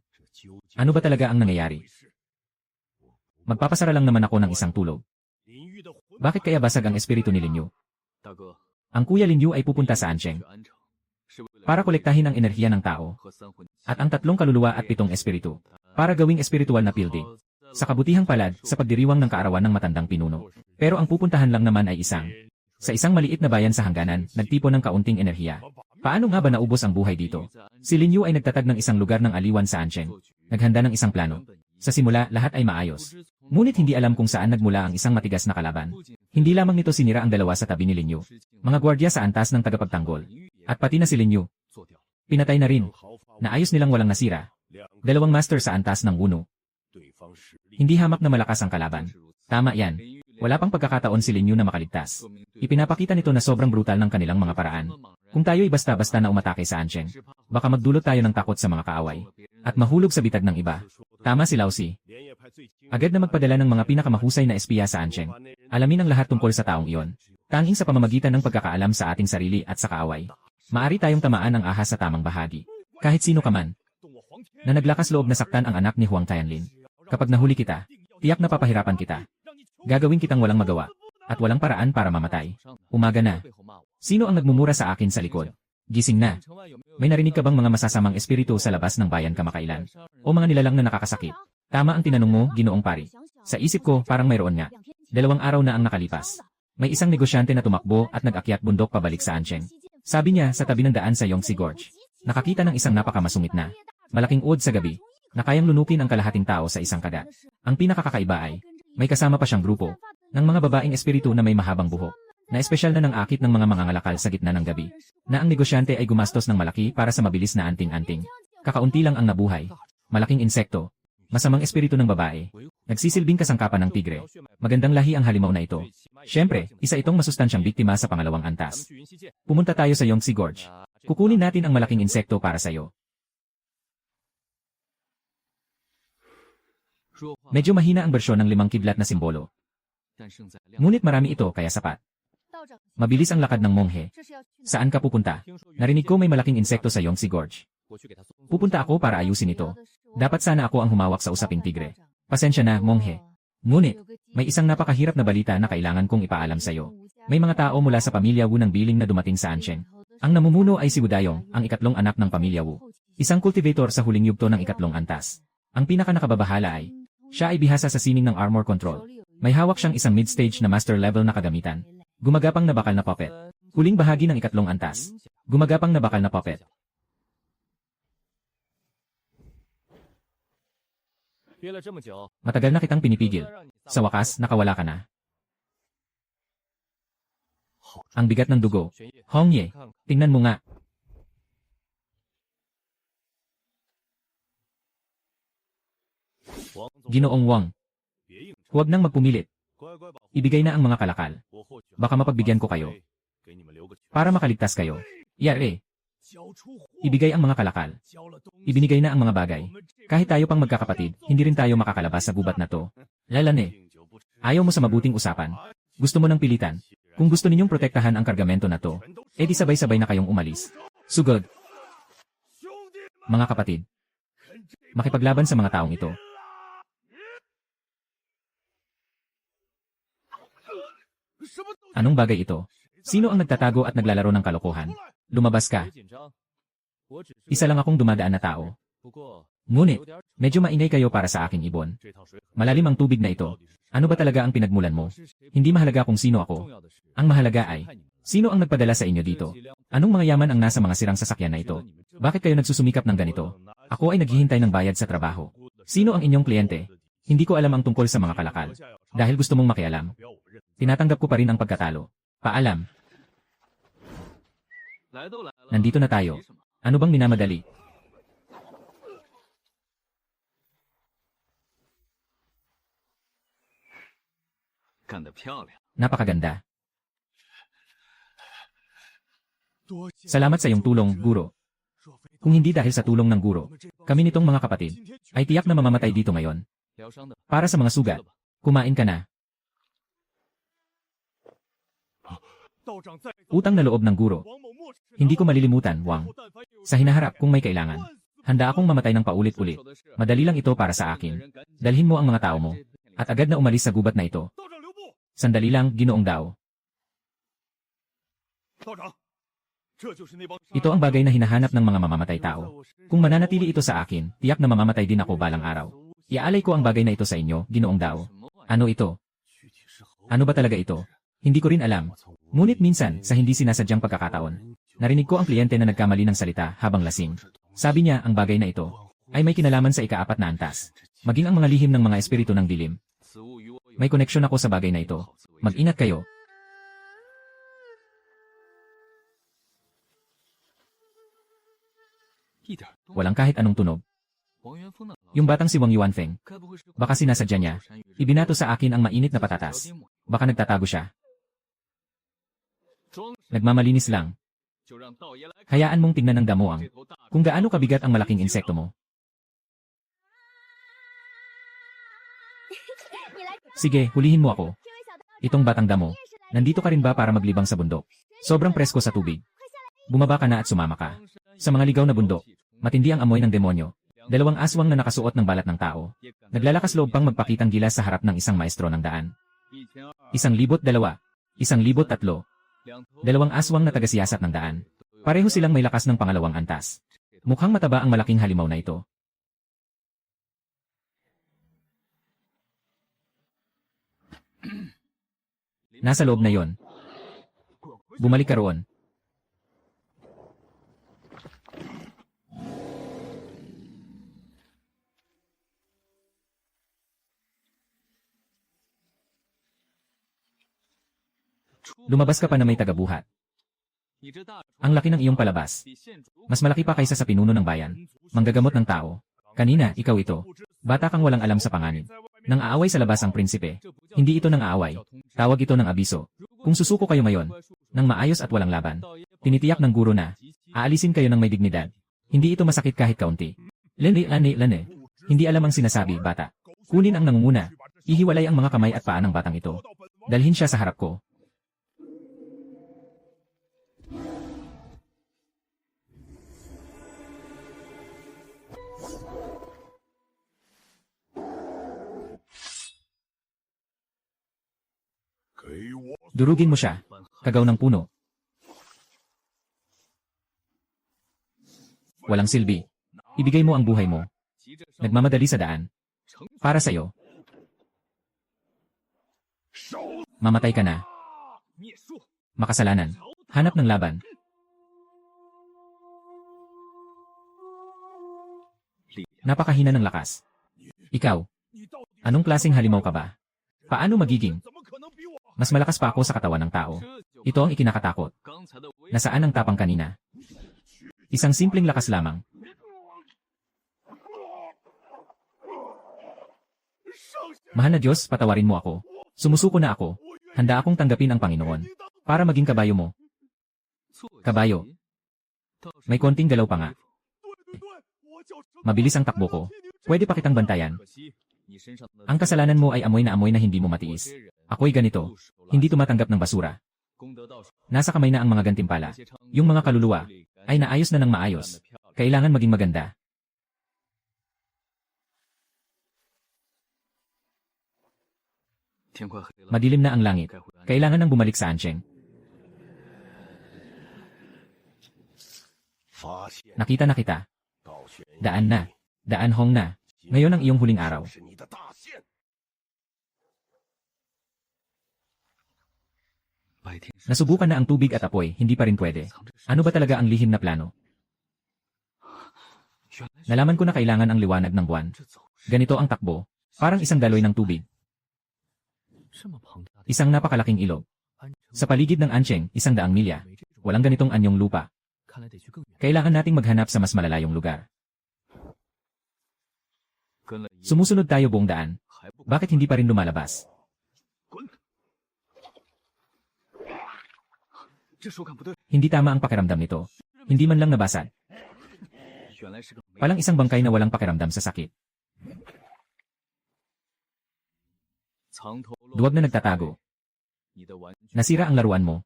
Ano ba talaga ang nangyayari? Magpapasara lang naman ako ng isang tulog. Bakit kaya basag ang espiritu ni Linyu? Ang Kuya Linyu ay pupunta sa Ancheng para kolektahin ang enerhiya ng tao at ang 3 kaluluwa at 7 espiritu para gawing espiritual na building. Sa kabutihang palad, sa pagdiriwang ng kaarawan ng matandang pinuno. Pero ang pupuntahan lang naman ay sa isang maliit na bayan sa hangganan, nagtipon ng kaunting enerhiya. Paano nga ba naubos ang buhay dito? Si Linyu ay nagtatag ng isang lugar ng aliwan sa Ancheng. Naghanda ng isang plano. Sa simula, lahat ay maayos. Ngunit hindi alam kung saan nagmula ang isang matigas na kalaban. Hindi lamang nito sinira ang dalawa sa tabi ni Linyu. Mga gwardya sa antas ng tagapagtanggol. At pati na si Linyu. Pinatay na rin. Naayos nilang walang nasira. 2 master sa antas ng Wuno. Hindi hamak na malakas ang kalaban. Tama yan. Wala pang pagkakataon si Linyu na makaligtas. Ipinapakita nito na sobrang brutal ng kanilang mga paraan. Kung tayo'y basta-basta na umatake sa Ancheng, baka magdulot tayo ng takot sa mga kaaway. At mahulog sa bitag ng iba. Tama si Laozi. Agad na magpadala ng mga pinakamahusay na espiya sa Ancheng. Alamin ang lahat tungkol sa taong iyon. Tanging sa pamamagitan ng pagkakaalam sa ating sarili at sa kaaway. Maari tayong tamaan ng ahas sa tamang bahagi. Kahit sino ka man. Na naglakas loob na saktan ang anak ni Huang Tianlin. Kapag nahuli kita, tiyak na papahirapan kita. Gagawin kitang walang magawa. At walang paraan para mamatay. Umaga na. Sino ang nagmumura sa akin sa likod? Gising na. May narinig ka bang mga masasamang espiritu sa labas ng bayan kamakailan? O mga nilalang na nakakasakit? Tama ang tinanong mo, Ginoong Pari. Sa isip ko, parang mayroon nga. 2 araw na ang nakalipas. May isang negosyante na tumakbo at nag-akyat bundok pabalik sa Ancheng. Sabi niya sa tabi ng daan sa Yongsi Gorge. Nakakita ng isang napakamasungit na malaking uod sa gabi na kayang lunukin ang kalahating tao sa isang kagat. Ang pinakakakaiba ay may kasama pa siyang grupo ng mga babaeng espiritu na may mahabang buhok na espesyal na ng akit ng mga mangangalakal sa gitna ng gabi, na ang negosyante ay gumastos ng malaki para sa mabilis na anting-anting. Kakaunti lang ang nabuhay. Malaking insekto. Masamang espiritu ng babae. Nagsisilbing kasangkapan ng tigre. Magandang lahi ang halimaw na ito. Siyempre, isa itong masustansyang biktima sa pangalawang antas. Pumunta tayo sa Yongsi Gorge. Kukunin natin ang malaking insekto para sa'yo. Medyo mahina ang bersyon ng 5 kidlat na simbolo. Ngunit marami ito kaya sapat. Mabilis ang lakad ng monghe. Saan ka pupunta? Narinig ko may malaking insekto sa Yongsi Gorge. Pupunta ako para ayusin ito. Dapat sana ako ang humawak sa usaping tigre. Pasensya na, monghe. Ngunit, may isang napakahirap na balita na kailangan kong ipaalam sa iyo. May mga tao mula sa pamilya Wu ng Biling na dumating sa Ancheng. Ang namumuno ay si Wudayong, ang ikatlong anak ng pamilya Wu. Isang cultivator sa huling yugto ng ikatlong antas. Ang pinaka-nakababahala ay, siya ay bihasa sa sining ng armor control. May hawak siyang isang mid-stage na master level na kagamitan. Gumagapang na bakal na puppet. Huling bahagi ng ikatlong antas. Gumagapang na bakal na puppet. Matagal na kitang pinipigil. Sa wakas, nakawala ka na. Ang bigat ng dugo. Hongye, tingnan mo nga. Ginoong Wang. Huwag nang magpumilit. Ibigay na ang mga kalakal. Baka mapagbigyan ko kayo. Para makaligtas kayo. Yare. Ibigay ang mga kalakal. Ibinigay na ang mga bagay. Kahit tayo pang magkakapatid, hindi rin tayo makakalabas sa gubat na to. Lalane. Ayaw mo sa mabuting usapan. Gusto mo ng pilitan. Kung gusto ninyong protektahan ang kargamento na to, edi sabay-sabay na kayong umalis. Sugod. Mga kapatid. Makipaglaban sa mga taong ito. Anong bagay ito? Sino ang nagtatago at naglalaro ng kalokohan? Lumabas ka. Isa lang akong dumadaan na tao. Ngunit, medyo maingay kayo para sa aking ibon. Malalim ang tubig na ito. Ano ba talaga ang pinagmulan mo? Hindi mahalaga kung sino ako. Ang mahalaga ay, sino ang nagpadala sa inyo dito? Anong mga yaman ang nasa mga sirang sasakyan na ito? Bakit kayo nagsusumikap ng ganito? Ako ay naghihintay ng bayad sa trabaho. Sino ang inyong kliyente? Hindi ko alam ang tungkol sa mga kalakal. Dahil gusto mong makialam. Tinatanggap ko pa rin ang pagkatalo. Paalam. Nandito na tayo. Ano bang minamadali? Napakaganda. Salamat sa iyong tulong, guro. Kung hindi dahil sa tulong ng guro, kami nitong mga kapatid, ay tiyak na mamamatay dito ngayon. Para sa mga sugat, kumain ka na. Utang na loob ng guro. Hindi ko malilimutan, Wang. Sa hinaharap kung may kailangan. Handa akong mamatay ng paulit-ulit. Madali lang ito para sa akin. Dalhin mo ang mga tao mo. At agad na umalis sa gubat na ito. Sandali lang, Ginoong Dao. Ito ang bagay na hinahanap ng mga mamamatay tao. Kung mananatili ito sa akin, tiyak na mamamatay din ako balang araw. Iaalay ko ang bagay na ito sa inyo, Ginoong Dao. Ano ito? Ano ba talaga ito? Hindi ko rin alam. Ngunit minsan, sa hindi sinasadyang pagkakataon, narinig ko ang kliyente na nagkamali ng salita habang lasing. Sabi niya, ang bagay na ito ay may kinalaman sa ika-4 na antas. Maging ang mga lihim ng mga espiritu ng dilim. May koneksyon ako sa bagay na ito. Mag-ingat kayo. Walang kahit anong tunog. Yung batang si Wang Yuanfeng, baka sinasadya niya. Ibinato sa akin ang mainit na patatas. Baka nagtatago siya. Nagmamalinis lang. Hayaan mong tingnan ng damuang kung gaano kabigat ang malaking insekto mo. Sige, hulihin mo ako. Itong batang damo, nandito ka rin ba para maglibang sa bundok? Sobrang presko sa tubig. Bumaba ka na at sumama ka. Sa mga ligaw na bundok, matindi ang amoy ng demonyo. 2 aswang na nakasuot ng balat ng tao. Naglalakas loob pang magpakitang gilas sa harap ng isang maestro ng daan. 1,002, 1,003. 2 aswang na tagasiyasat ng daan. Pareho silang may lakas ng pangalawang antas. Mukhang mataba ang malaking halimaw na ito. Nasa loob na yon. Bumalik ka roon. Lumabas ka pa na may tagabuhat. Ang laki ng iyong palabas. Mas malaki pa kaysa sa pinuno ng bayan. Manggagamot ng tao. Kanina, ikaw ito. Bata kang walang alam sa panganib. Nang aaway sa labas ang prinsipe. Hindi ito nang aaway. Tawag ito ng abiso. Kung susuko kayo ngayon, nang maayos at walang laban, tinitiyak ng guro na, aalisin kayo ng may dignidad. Hindi ito masakit kahit kaunti. Lane. Hindi alam ang sinasabi, bata. Kunin ang nangunguna. Ihiwalay ang mga kamay at paa ng batang ito. Dalhin siya sa harap ko. Durugin mo siya. Kagaw ng puno. Walang silbi. Ibigay mo ang buhay mo. Nagmamadali sa daan. Para sa'yo. Mamatay ka na. Makasalanan. Hanap ng laban. Napakahina ng lakas. Ikaw. Anong klaseng halimaw ka ba? Paano magiging? Mas malakas pa ako sa katawan ng tao. Ito ang ikinakatakot. Nasaan ang tapang kanina? Isang simpleng lakas lamang. Mahal na Diyos, patawarin mo ako. Sumusuko na ako. Handa akong tanggapin ang Panginoon. Para maging kabayo mo. Kabayo. May konting galaw pa nga. Mabilis ang takbo ko. Pwede pa kitang bantayan. Ang kasalanan mo ay amoy na hindi mo matiis. Ako'y ganito. Hindi tumatanggap ng basura. Nasa kamay na ang mga gantimpala. Yung mga kaluluwa ay naayos na ng maayos. Kailangan maging maganda. Madilim na ang langit. Kailangan nang bumalik sa Ansheng. Nakita na kita. Daan na. Daan Hong na. Ngayon ang iyong huling araw. Nasubukan na ang tubig at apoy, hindi pa rin pwede. Ano ba talaga ang lihim na plano? Nalaman ko na kailangan ang liwanag ng buwan. Ganito ang takbo. Parang isang daloy ng tubig. Isang napakalaking ilog. Sa paligid ng Ansheng, 100 milya. Walang ganitong anyong lupa. Kailangan nating maghanap sa mas malalayong lugar. Sumusunod tayo buong daan. Bakit hindi pa rin lumalabas? Hindi tama ang pakiramdam nito. Hindi man lang nabasag. Palang isang bangkay na walang pakiramdam sa sakit. Duwag na nagtatago. Nasira ang laruan mo.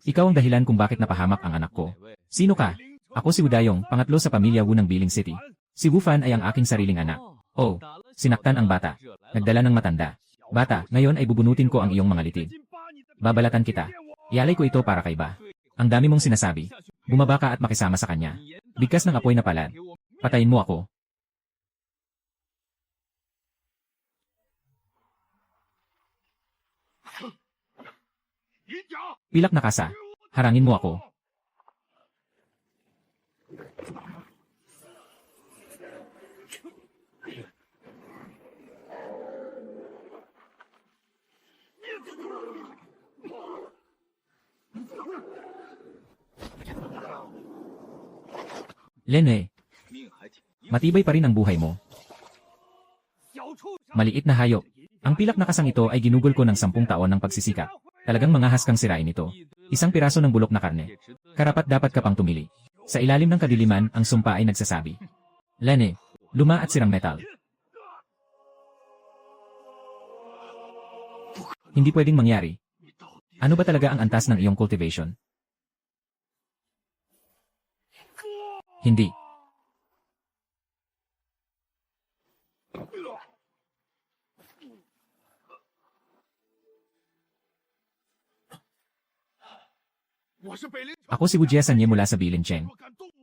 Ikaw ang dahilan kung bakit napahamak ang anak ko. Sino ka? Ako si Wudayong, pangatlo sa pamilya Wu ng Biling City. Si Wu Fan ay ang aking sariling anak. Oh, sinaktan ang bata. Nagdala ng matanda. Bata, ngayon ay bubunutin ko ang iyong mga litid. Babalatan kita. Ialay ko ito para kay Ba. Ang dami mong sinasabi. Bumaba ka at makisama sa kanya. Bigkas ng apoy na palad. Patayin mo ako. Pilak na kasa. Harangin mo ako. Lene, matibay pa rin ang buhay mo. Maliit na hayop. Ang pilak na kasang ito ay ginugol ko ng 10 taon ng pagsisikap. Talagang mangahas kang sirain ito. Isang piraso ng bulok na karne. Karapat dapat ka pang tumili. Sa ilalim ng kadiliman, ang sumpa ay nagsasabi. Lene, luma at sirang metal. Hindi pwedeng mangyari. Ano ba talaga ang antas ng iyong cultivation? Hindi. Ako si Wujia Sanye mula sa Bilincheng.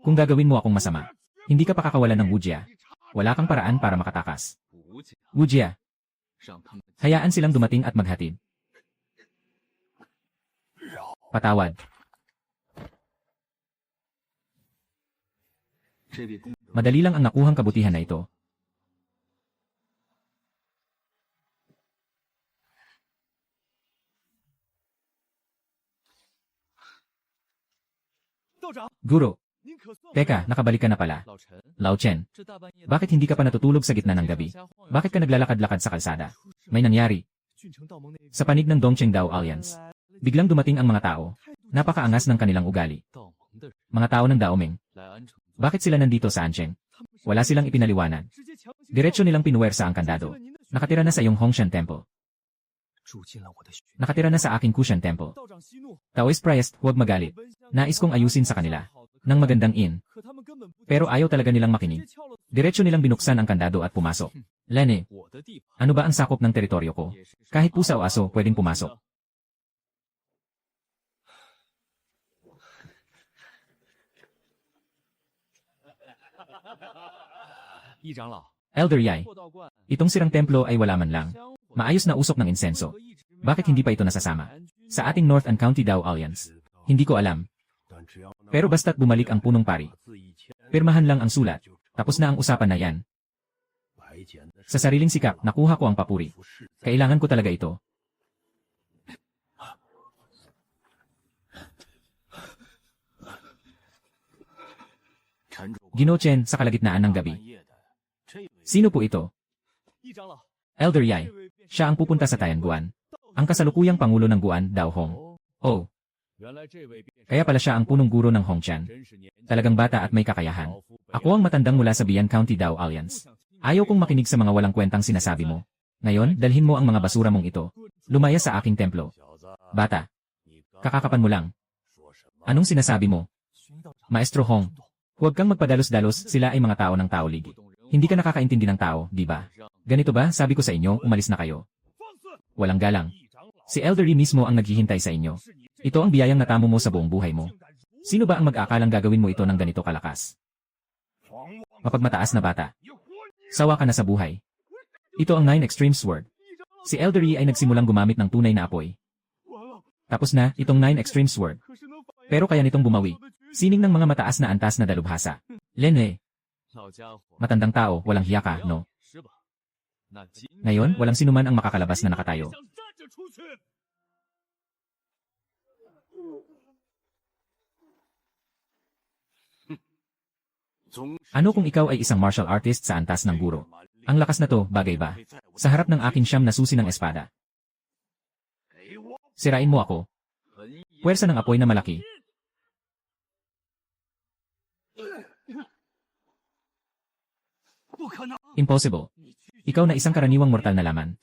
Kung gagawin mo akong masama, hindi ka pakakawalan ng Wujia. Wala kang paraan para makatakas. Wujia, hayaan silang dumating at maghatid. Patawad. Madali lang ang nakuhang kabutihan na ito. Guro. Teka, nakabalik ka na pala. Lao Chen, bakit hindi ka pa natutulog sa gitna ng gabi? Bakit ka naglalakad-lakad sa kalsada? May nangyari. Sa panig ng Dongcheng Dao Alliance, biglang dumating ang mga tao. Napakaangas ng kanilang ugali. Mga tao ng Daomeng. Bakit sila nandito sa Ansheng? Wala silang ipinaliwanag. Diretso nilang pinuwersa ang kandado. Nakatira na sa iyong Hongshan Temple. Nakatira na sa aking Kushan Temple. Taoist priest, huwag magalit. Nais kong ayusin sa kanila. Nang magandang inn. Pero ayaw talaga nilang makinig. Diretso nilang binuksan ang kandado at pumasok. Lene, ano ba ang sakop ng teritoryo ko? Kahit pusa o aso pwedeng pumasok. Elder Yai, itong sirang templo ay wala man lang. Maayos na usok ng insenso. Bakit hindi pa ito nasasama? Sa ating North and County Dao Alliance. Hindi ko alam. Pero basta't bumalik ang punong pari. Pirmahan lang ang sulat. Tapos na ang usapan na yan. Sa sariling sikap, nakuha ko ang papuri. Kailangan ko talaga ito. Ginoo Chen sa kalagitnaan ng gabi. Sino po ito? Elder Yai. Siya ang pupunta sa Tayanguan. Ang kasalukuyang pangulo ng Guan, Dao Hong. Oh. Kaya pala siya ang punong guro ng Hongqian. Talagang bata at may kakayahan. Ako ang matandang mula sa Bian County Dao Alliance. Ayaw kong makinig sa mga walang kwentang sinasabi mo. Ngayon, dalhin mo ang mga basura mong ito. Lumaya sa aking templo. Bata. Kakakapan mo lang. Anong sinasabi mo? Maestro Hong. Huwag kang magpadalos-dalos, sila ay mga tao ng Taolig. Hindi ka nakakaintindi ng tao, di ba? Ganito ba, sabi ko sa inyo, umalis na kayo. Walang galang. Si Elder Yi mismo ang naghihintay sa inyo. Ito ang biyayang natamo mo sa buong buhay mo. Sino ba ang mag-aakalang gagawin mo ito ng ganito kalakas? Mapagmataas na bata. Sawa ka na sa buhay. Ito ang 9 Extreme Sword. Si Elder Yi ay nagsimulang gumamit ng tunay na apoy. Tapos na, itong 9 Extreme Sword. Pero kaya nitong bumawi. Sining ng mga mataas na antas na dalubhasa. Lenhe. Matandang tao, walang hiya ka, no? Ngayon, walang sinuman ang makakalabas na nakatayo. Ano kung ikaw ay isang martial artist sa antas ng guro? Ang lakas na to, bagay ba? Sa harap ng aking siyam na susi ng espada. Sirain mo ako. Puwersa ng apoy na malaki. Impossible. Ikaw na isang karaniwang mortal na laman.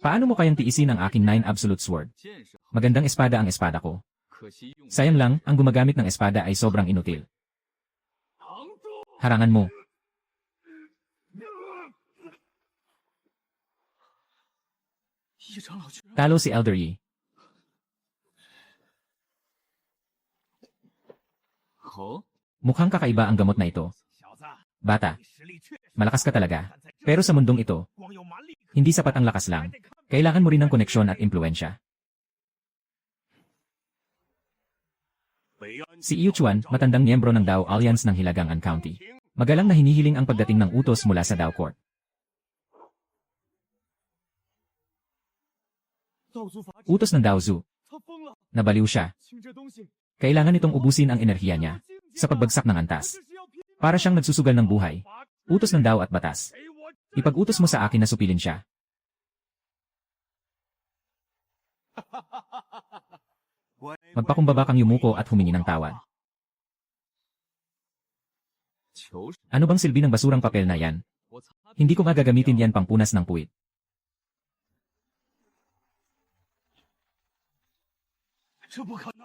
Paano mo kayang tiisin ang aking 9 Absolute Sword? Magandang espada ang espada ko. Sayang lang, ang gumagamit ng espada ay sobrang inutil. Harangan mo. Talo si Elder Yi. Mukhang kakaiba ang gamot na ito. Bata, malakas ka talaga. Pero sa mundong ito, hindi sapat ang lakas lang. Kailangan mo rin ng koneksyon at impluensya. Si Yu Chuan, matandang miyembro ng Dao Alliance ng Hilagang-an County. Magalang na hinihiling ang pagdating ng utos mula sa Dao Court. Utos ng Dao Zu. Nabaliw siya. Kailangan itong ubusin ang enerhiya niya sa pagbagsak ng antas. Para siyang nagsusugal ng buhay. Utos ng Dao at batas. Ipag-utos mo sa akin na supilin siya. Magpakumbaba kang yumuko at humingi ng tawad. Ano bang silbi ng basurang papel na yan? Hindi ko magagamitin yan pang punas ng puwit.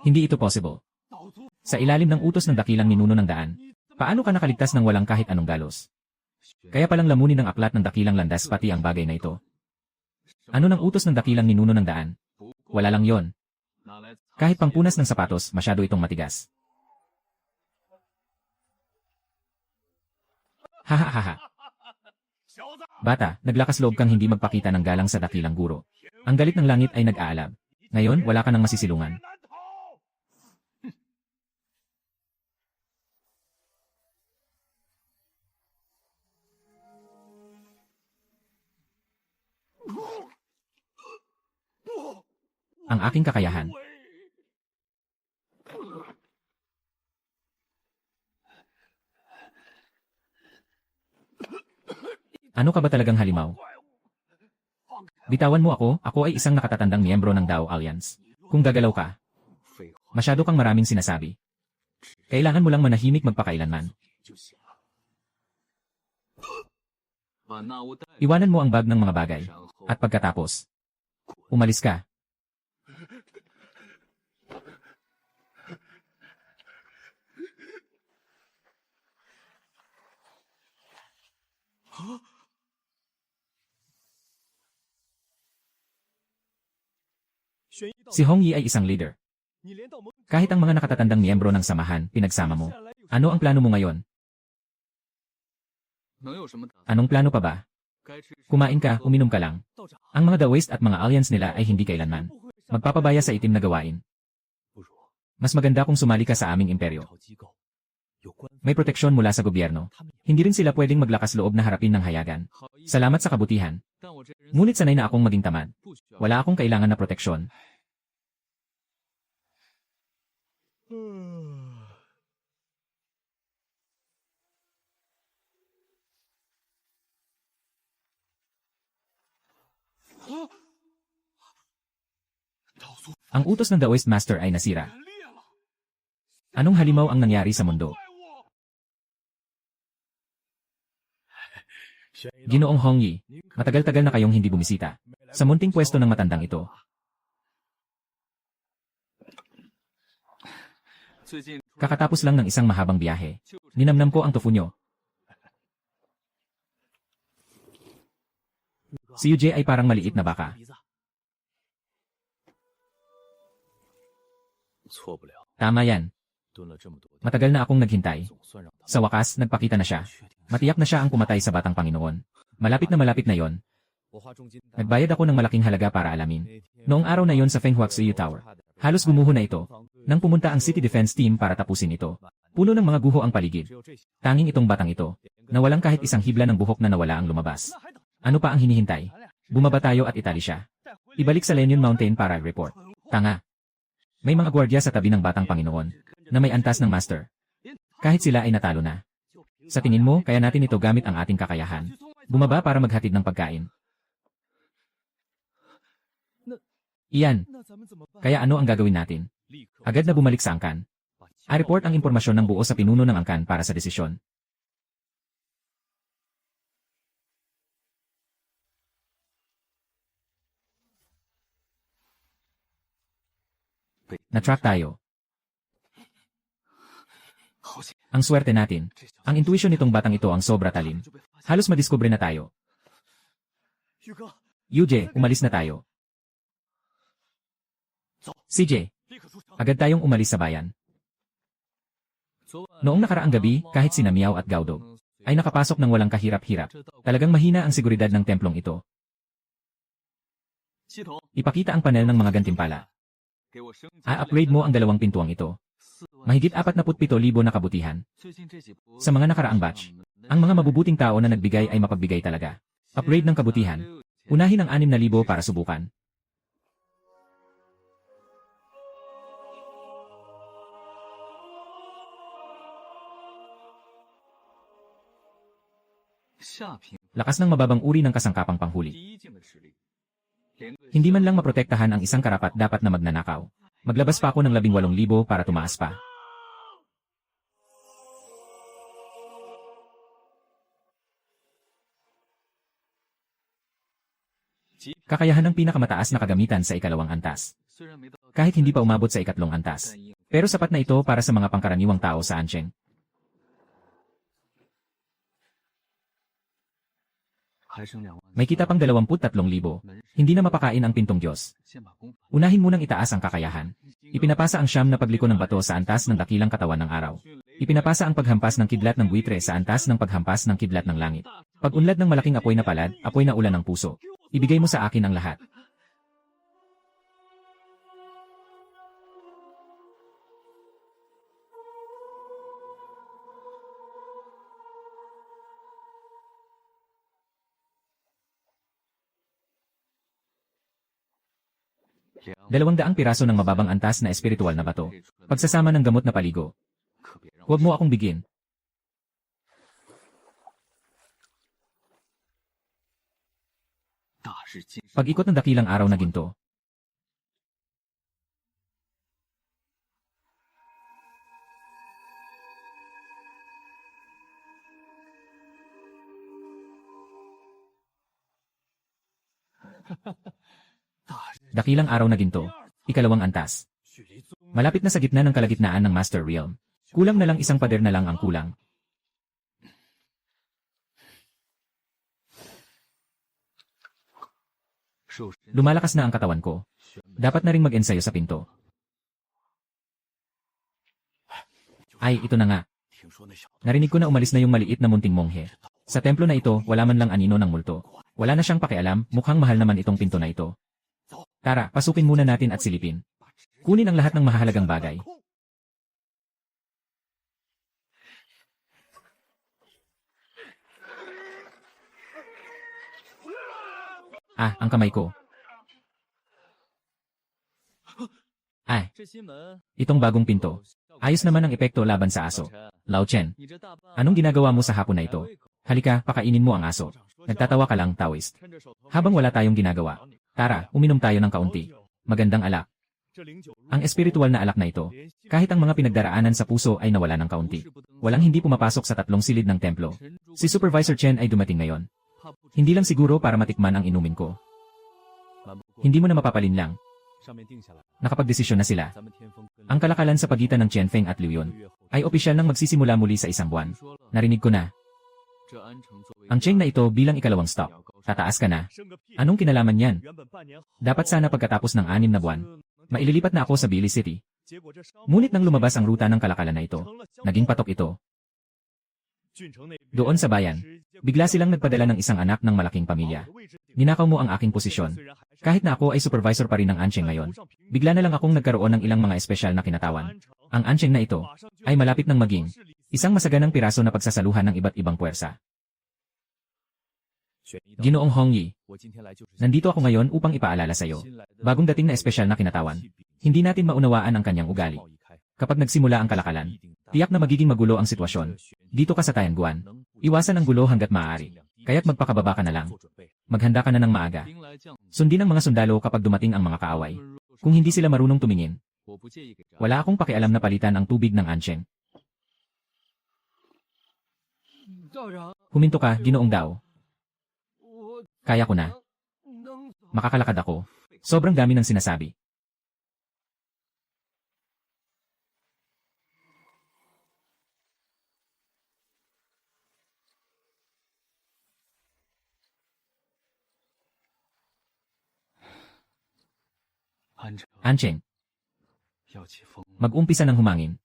Hindi ito possible. Sa ilalim ng utos ng dakilang ninuno ng daan, paano ka nakaligtas ng walang kahit anong galos? Kaya palang lamunin ng aklat ng dakilang landas pati ang bagay na ito. Ano ng utos ng dakilang ninuno ng daan? Wala lang yon. Kahit pangpunas ng sapatos, masyado itong matigas. Hahaha. Bata, naglakas loob kang hindi magpakita ng galang sa dakilang guro. Ang galit ng langit ay nag-aalab. Ngayon, wala ka nang masisilungan. Ang aking kakayahan. Ano ka ba talagang halimaw? Bitawan mo ako ay isang nakatatandang miyembro ng Dao Alliance. Kung gagalaw ka, masyado kang maraming sinasabi. Kailangan mo lang manahimik magpakailanman. Iwanan mo ang bag ng mga bagay. At pagkatapos, umalis ka. Si Hong Yi ay isang leader. Kahit ang mga nakatatandang miyembro ng samahan, pinagsama mo. Ano ang plano mo ngayon? Anong plano pa ba? Kumain ka, uminom ka lang. Ang mga Daoist at mga alliance nila ay hindi kailanman magpapabaya sa itim na gawain. Mas maganda kung sumali ka sa aming imperyo. May proteksyon mula sa gobyerno. Hindi rin sila pwedeng maglakas loob na harapin ng hayagan. Salamat sa kabutihan. Ngunit sanay na akong maging tamad. Wala akong kailangan na proteksyon. Ang utos ng Daoist Master ay nasira. Anong halimaw ang nangyari sa mundo? Ginoong Hongyi, matagal-tagal na kayong hindi bumisita sa munting pwesto ng matandang ito. Kakatapos lang ng isang mahabang biyahe. Ninamnam ko ang tofu nyo. Si Yuje ay parang maliit na baka. Tama yan. Matagal na akong naghintay. Sa wakas, nagpakita na siya. Matiyak na siya ang pumatay sa batang Panginoon. Malapit na yon. Nagbayad ako ng malaking halaga para alamin. Noong araw na yon sa Fenghuaxiu Tower, halos gumuho na ito. Nang pumunta ang City Defense Team para tapusin ito. Puno ng mga guho ang paligid. Tanging itong batang ito, na walang kahit isang hibla ng buhok na nawala ang lumabas. Ano pa ang hinihintay? Bumaba tayo at itali siya. Ibalik sa Lenyun Mountain para report. Tanga. May mga gwardya sa tabi ng batang Panginoon, na may antas ng master. Kahit sila ay natalo na. Sa tingin mo, kaya natin ito gamit ang ating kakayahan. Bumaba para maghatid ng pagkain. Iyan. Kaya ano ang gagawin natin? Agad na bumalik sa angkan. A-report ang impormasyon ng buo sa pinuno ng angkan para sa desisyon. Na-track tayo. Ang swerte natin. Ang intuition nitong batang ito ang sobra talim. Halos madiskubre na tayo. Yuje, umalis na tayo. CJ, agad tayong umalis sa bayan. Noong nakaraang gabi, kahit sina Miao at Gaudog, ay nakapasok ng walang kahirap-hirap. Talagang mahina ang seguridad ng templong ito. Ipakita ang panel ng mga gantimpala. A-upgrade mo ang 2 pintuang ito. Mahigit 47,000 na kabutihan. Sa mga nakaraang batch, ang mga mabubuting tao na nagbigay ay mapagbigay talaga. Upgrade ng kabutihan. Unahin ang 6,000 para subukan. Lakas ng mababang uri ng kasangkapang panghuli. Hindi man lang maprotektahan ang isang karapat dapat na magnanakaw. Maglabas pa ako ng 18,000 para tumaas pa. Kakayahan ng pinakamataas na kagamitan sa ikalawang antas. Kahit hindi pa umabot sa ikatlong antas. Pero sapat na ito para sa mga pangkaraniwang tao sa Ansheng. May kita pang 23,000. Hindi na mapakain ang pintong Diyos. Unahin munang itaas ang kakayahan. Ipinapasa ang siyam na pagliko ng bato sa antas ng dakilang katawan ng araw. Ipinapasa ang paghampas ng kidlat ng buitre sa antas ng paghampas ng kidlat ng langit. Pag-unlad ng malaking apoy na palad, apoy na ulan ng puso. Ibigay mo sa akin ang lahat. Dalawang piraso ng mababang antas na espiritual na bato. Pagsasama ng gamot na paligo. Huwag mo akong bigin. Pag-ikot ng dakilang araw na ginto. Dakilang araw na ginto. Ikalawang antas. Malapit na sa gitna ng kalagitnaan ng Master Realm. Kulang na lang isang pader na lang ang kulang. Lumalakas na ang katawan ko. Dapat na ring mag-ensayo sa pinto. Ay, ito na nga. Narinig ko na umalis na yung maliit na munting monghe. Sa templo na ito, wala man lang anino ng multo. Wala na siyang pakialam, mukhang mahal naman itong pinto na ito. Tara, pasukin muna natin at silipin. Kunin ang lahat ng mahalagang bagay. Ang kamay ko. Itong bagong pinto. Ayos naman ang epekto laban sa aso. Lao Chen, anong ginagawa mo sa hapon na ito? Halika, pakainin mo ang aso. Nagtatawa ka lang, Taoist. Habang wala tayong ginagawa, tara, uminom tayo ng kaunti. Magandang alak. Ang espiritual na alak na ito, kahit ang mga pinagdaraanan sa puso ay nawala ng kaunti. Walang hindi pumapasok sa tatlong silid ng templo. Si Supervisor Chen ay dumating ngayon. Hindi lang siguro para matikman ang inumin ko. Hindi mo na mapapalin lang. Nakapagdesisyon na sila. Ang kalakalan sa pagitan ng Qianfeng at Liu Yun ay opisyal nang magsisimula muli sa isang buwan. Narinig ko na. Ang Cheng na ito bilang ikalawang stop. Tataas ka na. Anong kinalaman yan? Dapat sana pagkatapos ng 6 na buwan, maililipat na ako sa Bili City. Ngunit nang lumabas ang ruta ng kalakalan na ito, naging patok ito. Doon sa bayan, bigla silang nagpadala ng isang anak ng malaking pamilya. Ninakaw mo ang aking posisyon. Kahit na ako ay supervisor pa rin ng Ancheng ngayon, bigla na lang akong nagkaroon ng ilang mga espesyal na kinatawan. Ang Ancheng na ito ay malapit ng maging isang masaganang piraso na pagsasaluhan ng iba't ibang puwersa. Ginoong Hongyi, nandito ako ngayon upang ipaalala sa iyo. Bagong dating na espesyal na kinatawan. Hindi natin maunawaan ang kanyang ugali. Kapag nagsimula ang kalakalan, tiyak na magiging magulo ang sitwasyon. Dito ka sa Tianguan. Iwasan ang gulo hanggat maaari. Kaya't magpakababa ka na lang. Maghanda ka na ng maaga. Sundin ang mga sundalo kapag dumating ang mga kaaway. Kung hindi sila marunong tumingin, wala akong pakialam na palitan ang tubig ng Ancheng. Huminto ka, Ginoong Dao. Kaya ko na. Makakalakad ako. Sobrang dami ng sinasabi. Ancheng, mag-umpisa ng humangin.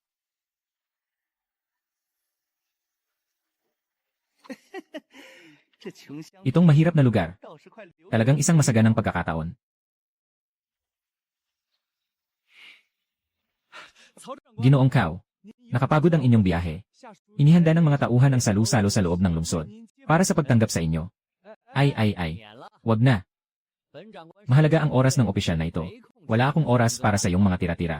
Itong mahirap na lugar, talagang isang masaganang pagkakataon. Ginoong Cao, nakapagod ang inyong biyahe. Inihanda ng mga tauhan ang salu-salo sa loob ng lungsod para sa pagtanggap sa inyo. Ay. Wag na. Mahalaga ang oras ng opisyal na ito. Wala akong oras para sa iyong mga tira-tira.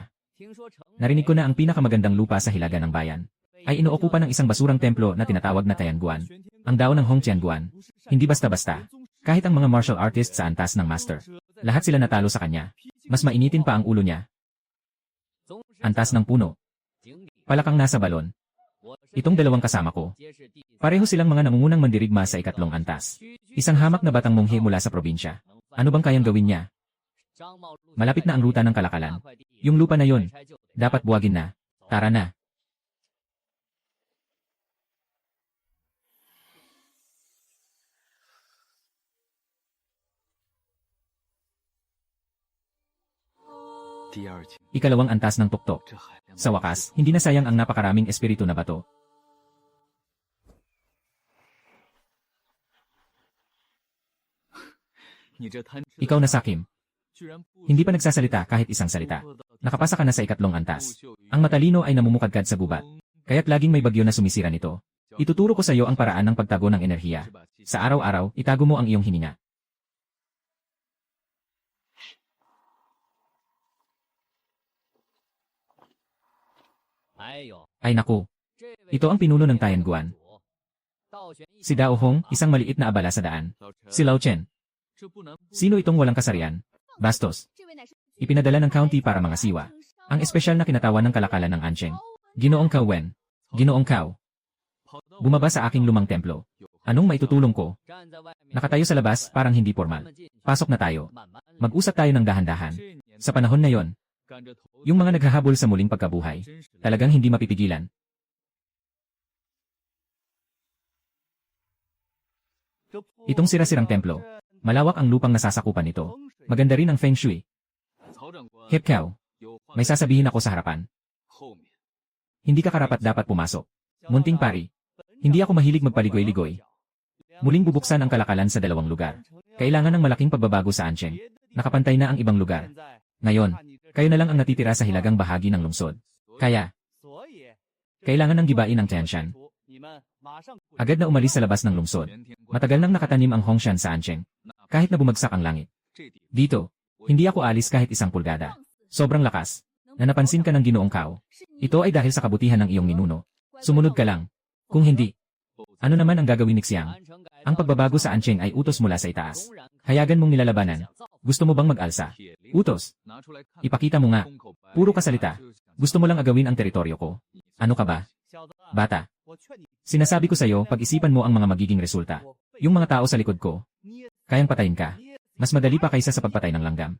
Narinig ko na ang pinakamagandang lupa sa hilaga ng bayan ay inookupa ng isang basurang templo na tinatawag na Tianguan. Ang Dao ng Hong Tianguan. Hindi basta-basta. Kahit ang mga martial artists sa antas ng master, lahat sila natalo sa kanya. Mas mainitin pa ang ulo niya. Antas ng puno. Palakang nasa balon. Itong dalawang kasama ko. Pareho silang mga nangungunang mandirigma sa ikatlong antas. Isang hamak na batang monghe mula sa probinsya. Ano bang kayang gawin niya? Malapit na ang ruta ng kalakalan. Yung lupa na yon, dapat buwagin na. Tara na. Ikalawang antas ng tuktok. Sa wakas, hindi na sayang ang napakaraming espiritu na bato. Ikaw na Sakim. Hindi pa nagsasalita kahit isang salita. Nakapasa ka na sa ikatlong antas. Ang matalino ay namumukadkad sa gubat. Kaya't laging may bagyo na sumisira nito. Ituturo ko sa iyo ang paraan ng pagtago ng enerhiya. Sa araw-araw, itago mo ang iyong hininga. Ay naku. Ito ang pinuno ng Tianguan. Si Dao Hong, isang maliit na abala sa daan. Si Lao Chen. Sino itong walang kasarian? Bastos. Ipinadala ng county para mga siwa. Ang espesyal na kinatawan ng kalakalan ng Ancheng. Ginoong Cao Wen. Ginoong Cao. Bumaba sa aking lumang templo. Anong maitutulong ko? Nakatayo sa labas, parang hindi formal. Pasok na tayo. Mag-usap tayo ng dahan-dahan. Sa panahon na yon, yung mga naghahabol sa muling pagkabuhay, talagang hindi mapipigilan. Itong sira-sirang templo, malawak ang lupang nasasakupan nito. Maganda rin ang feng shui. Hep Cao, may sasabihin ako sa harapan. Hindi ka karapat dapat pumasok. Munting pari, hindi ako mahilig magpaligoy-ligoy. Muling bubuksan ang kalakalan sa dalawang lugar. Kailangan ng malaking pagbabago sa Ancheng. Nakapantay na ang ibang lugar. Ngayon, kayo na lang ang natitira sa hilagang bahagi ng lungsod. Kaya, kailangan ng gibain ang Tianshan. Agad na umalis sa labas ng lungsod. Matagal nang nakatanim ang Hongshan sa Ancheng. kahit na bumagsak ang langit. Dito, hindi ako alis kahit isang pulgada. Sobrang lakas. Na napansin ka ng Ginoong Cao. Ito ay dahil sa kabutihan ng iyong ninuno. Sumunod ka lang. Kung hindi, ano naman ang gagawin ni Xiang? Ang pagbabago sa Ancheng ay utos mula sa itaas. Hayagan mong nilalabanan. Gusto mo bang mag-alsa? Utos. Ipakita mo nga. Puro kasalita. Gusto mo lang agawin ang teritoryo ko. Ano ka ba? Bata. Sinasabi ko sa'yo, pag-isipan mo ang mga magiging resulta. Yung mga tao sa likod ko, kayang patayin ka. Mas madali pa kaysa sa pagpatay ng langgam.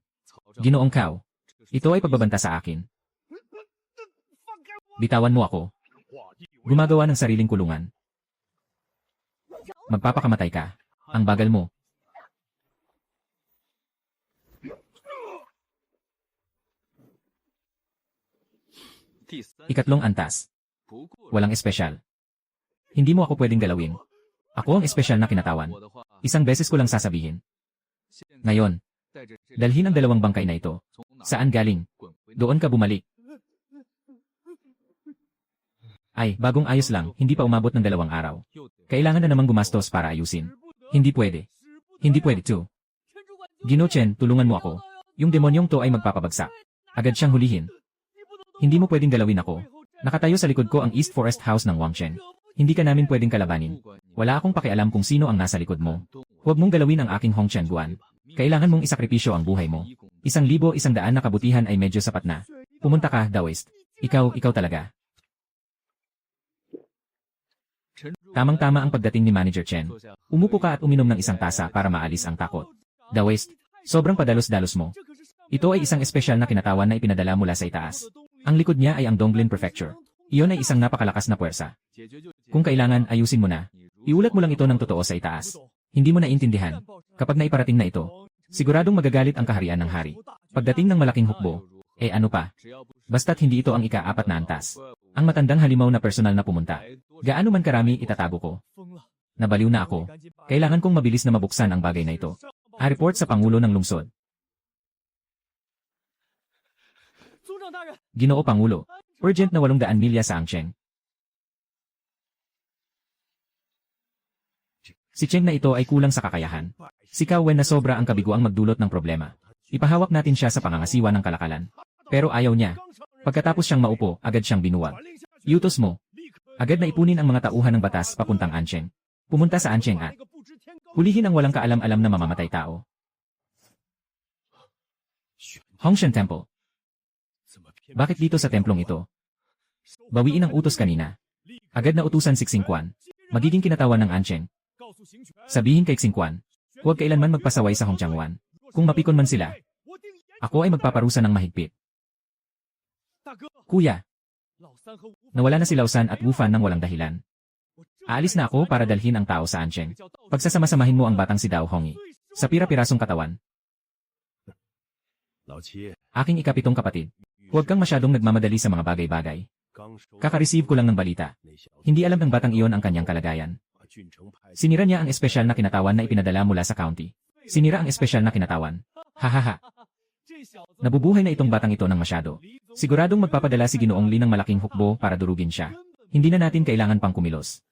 Ginoong Cao. Ito ay pagbabanta sa akin. Bitawan mo ako. Gumagawa ng sariling kulungan. Magpapakamatay ka. Ang bagal mo. Ikatlong antas. Walang espesyal. Hindi mo ako pwedeng galawin. Ako ang espesyal na kinatawan. Isang beses ko lang sasabihin. Ngayon, dalhin ang dalawang bangkay na ito. Saan galing? Doon ka bumalik. Ay, bagong ayos lang, hindi pa umabot ng 2 araw. Kailangan na namang gumastos para ayusin. Hindi pwede. Hindi pwede to. Gino Chen, tulungan mo ako. Yung demonyong to ay magpapabagsak. Agad siyang hulihin. Hindi mo pwedeng galawin ako. Nakatayo sa likod ko ang East Forest House ng Wang Chen. Hindi ka namin pwedeng kalabanin. Wala akong pakialam kung sino ang nasa likod mo. Huwag mong galawin ang aking Hong Chen Guan. Kailangan mong isakripisyo ang buhay mo. 1,100 na kabutihan ay medyo sapat na. Pumunta ka, Daoist. Ikaw talaga. Tamang-tama ang pagdating ni Manager Chen. Umupo ka at uminom ng isang tasa para maalis ang takot. Daoist, sobrang padalos-dalos mo. Ito ay isang espesyal na kinatawan na ipinadala mula sa itaas. Ang likod niya ay ang Donglin Prefecture. Iyon ay isang napakalakas na puwersa. Kung kailangan, ayusin mo na. Iulat mo lang ito ng totoo sa itaas. Hindi mo naintindihan. Kapag naiparating na ito, siguradong magagalit ang kaharian ng hari. Pagdating ng malaking hukbo, ano pa? Basta't hindi ito ang ika-4 na antas. Ang matandang halimaw na personal na pumunta. Gaano man karami itatago ko. Nabaliw na ako. Kailangan kong mabilis na mabuksan ang bagay na ito. A-report sa Pangulo ng Lungsod. Ginoo Pangulo, urgent na 800 milya sa Ancheng. Si Cheng na ito ay kulang sa kakayahan. Si Cao Wen na sobra ang kabiguang magdulot ng problema. Ipahawak natin siya sa pangangasiwa ng kalakalan. Pero ayaw niya. Pagkatapos siyang maupo, agad siyang binuwag. Iutos mo. Agad na ipunin ang mga tauhan ng batas papuntang Ancheng. Pumunta sa Ancheng at hulihin ang walang kaalam-alam na mamamatay tao. Hongshan Temple. Bakit dito sa templong ito? Bawiin ang utos kanina. Agad na utusan si Xingquan. Magiging kinatawan ng Ancheng. Sabihin kay Xingquan, huwag kailanman magpasaway sa Hongchangwan. Kung mapikon man sila, ako ay magpaparusa ng mahigpit. Kuya, nawala na si Lausan at Wu Fan ng walang dahilan. Aalis na ako para dalhin ang tao sa Ancheng. Pagsasama-samahin mo ang batang si Dao Hongi. Sa pira-pirasong katawan. Aking ika-7 kapatid. Huwag kang masyadong nagmamadali sa mga bagay-bagay. Kaka-receive ko lang ng balita. Hindi alam ng batang iyon ang kanyang kalagayan. Sinira niya ang espesyal na kinatawan na ipinadala mula sa county. Sinira ang espesyal na kinatawan. Hahaha. Nabubuhay na itong batang ito ng masyado. Siguradong magpapadala si Ginoong Li ng malaking hukbo para durugin siya. Hindi na natin kailangan pang kumilos.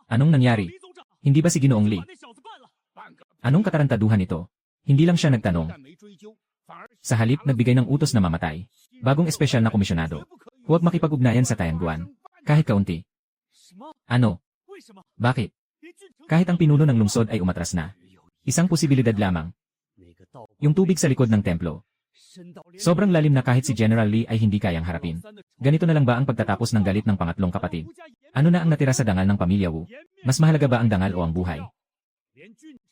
Anong nangyari? Hindi ba si Ginoong Li? Anong katarantaduhan ito? Hindi lang siya nagtanong. Sa halip, nagbigay ng utos na mamatay. Bagong espesyal na komisyonado. Huwag makipag-ugnayan sa Taiyangguan. Kahit kaunti. Ano? Bakit? Kahit ang pinuno ng lungsod ay umatras na. Isang posibilidad lamang. Yung tubig sa likod ng templo. Sobrang lalim na kahit si General Li ay hindi kayang harapin. Ganito na lang ba ang pagtatapos ng galit ng pangatlong kapatid? Ano na ang natira sa dangal ng pamilya Wu? Mas mahalaga ba ang dangal o ang buhay?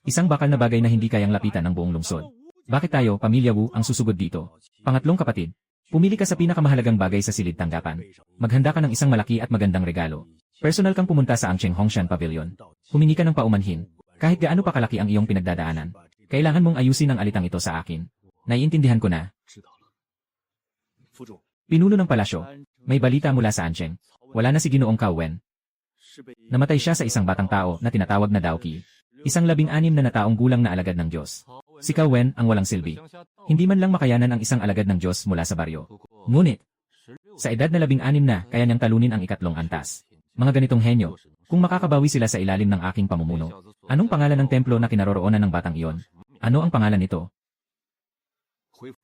Isang bakal na bagay na hindi kayang lapitan ng buong lungsod. Bakit tayo, pamilya Wu, ang susugod dito? Pangatlong kapatid, pumili ka sa pinakamahalagang bagay sa silid tanggapan. Maghanda ka ng isang malaki at magandang regalo. Personal kang pumunta sa Ancheng Hongshan Pavilion. Humingi ka ng paumanhin. Kahit gaano pa kalaki ang iyong pinagdadaanan. Kailangan mong ayusin ang alitang ito sa akin. Naiintindihan ko na. Pinuno ng palasyo. May balita mula sa Ancheng. Wala na si Ginoong Cao Wen. Namatay siya sa isang batang tao na tinatawag na Daoqi. Isang 16 na taong gulang na alagad ng Diyos. Si Cao Wen ang walang silbi. Hindi man lang makayanan ang isang alagad ng Diyos mula sa baryo. Ngunit, Sa edad na 16 na, kaya niyang talunin ang ikatlong antas. Mga ganitong henyo, kung makakabawi sila sa ilalim ng aking pamumuno. Anong pangalan ng templo na kinaroroonan ng batang iyon? Ano ang pangalan nito?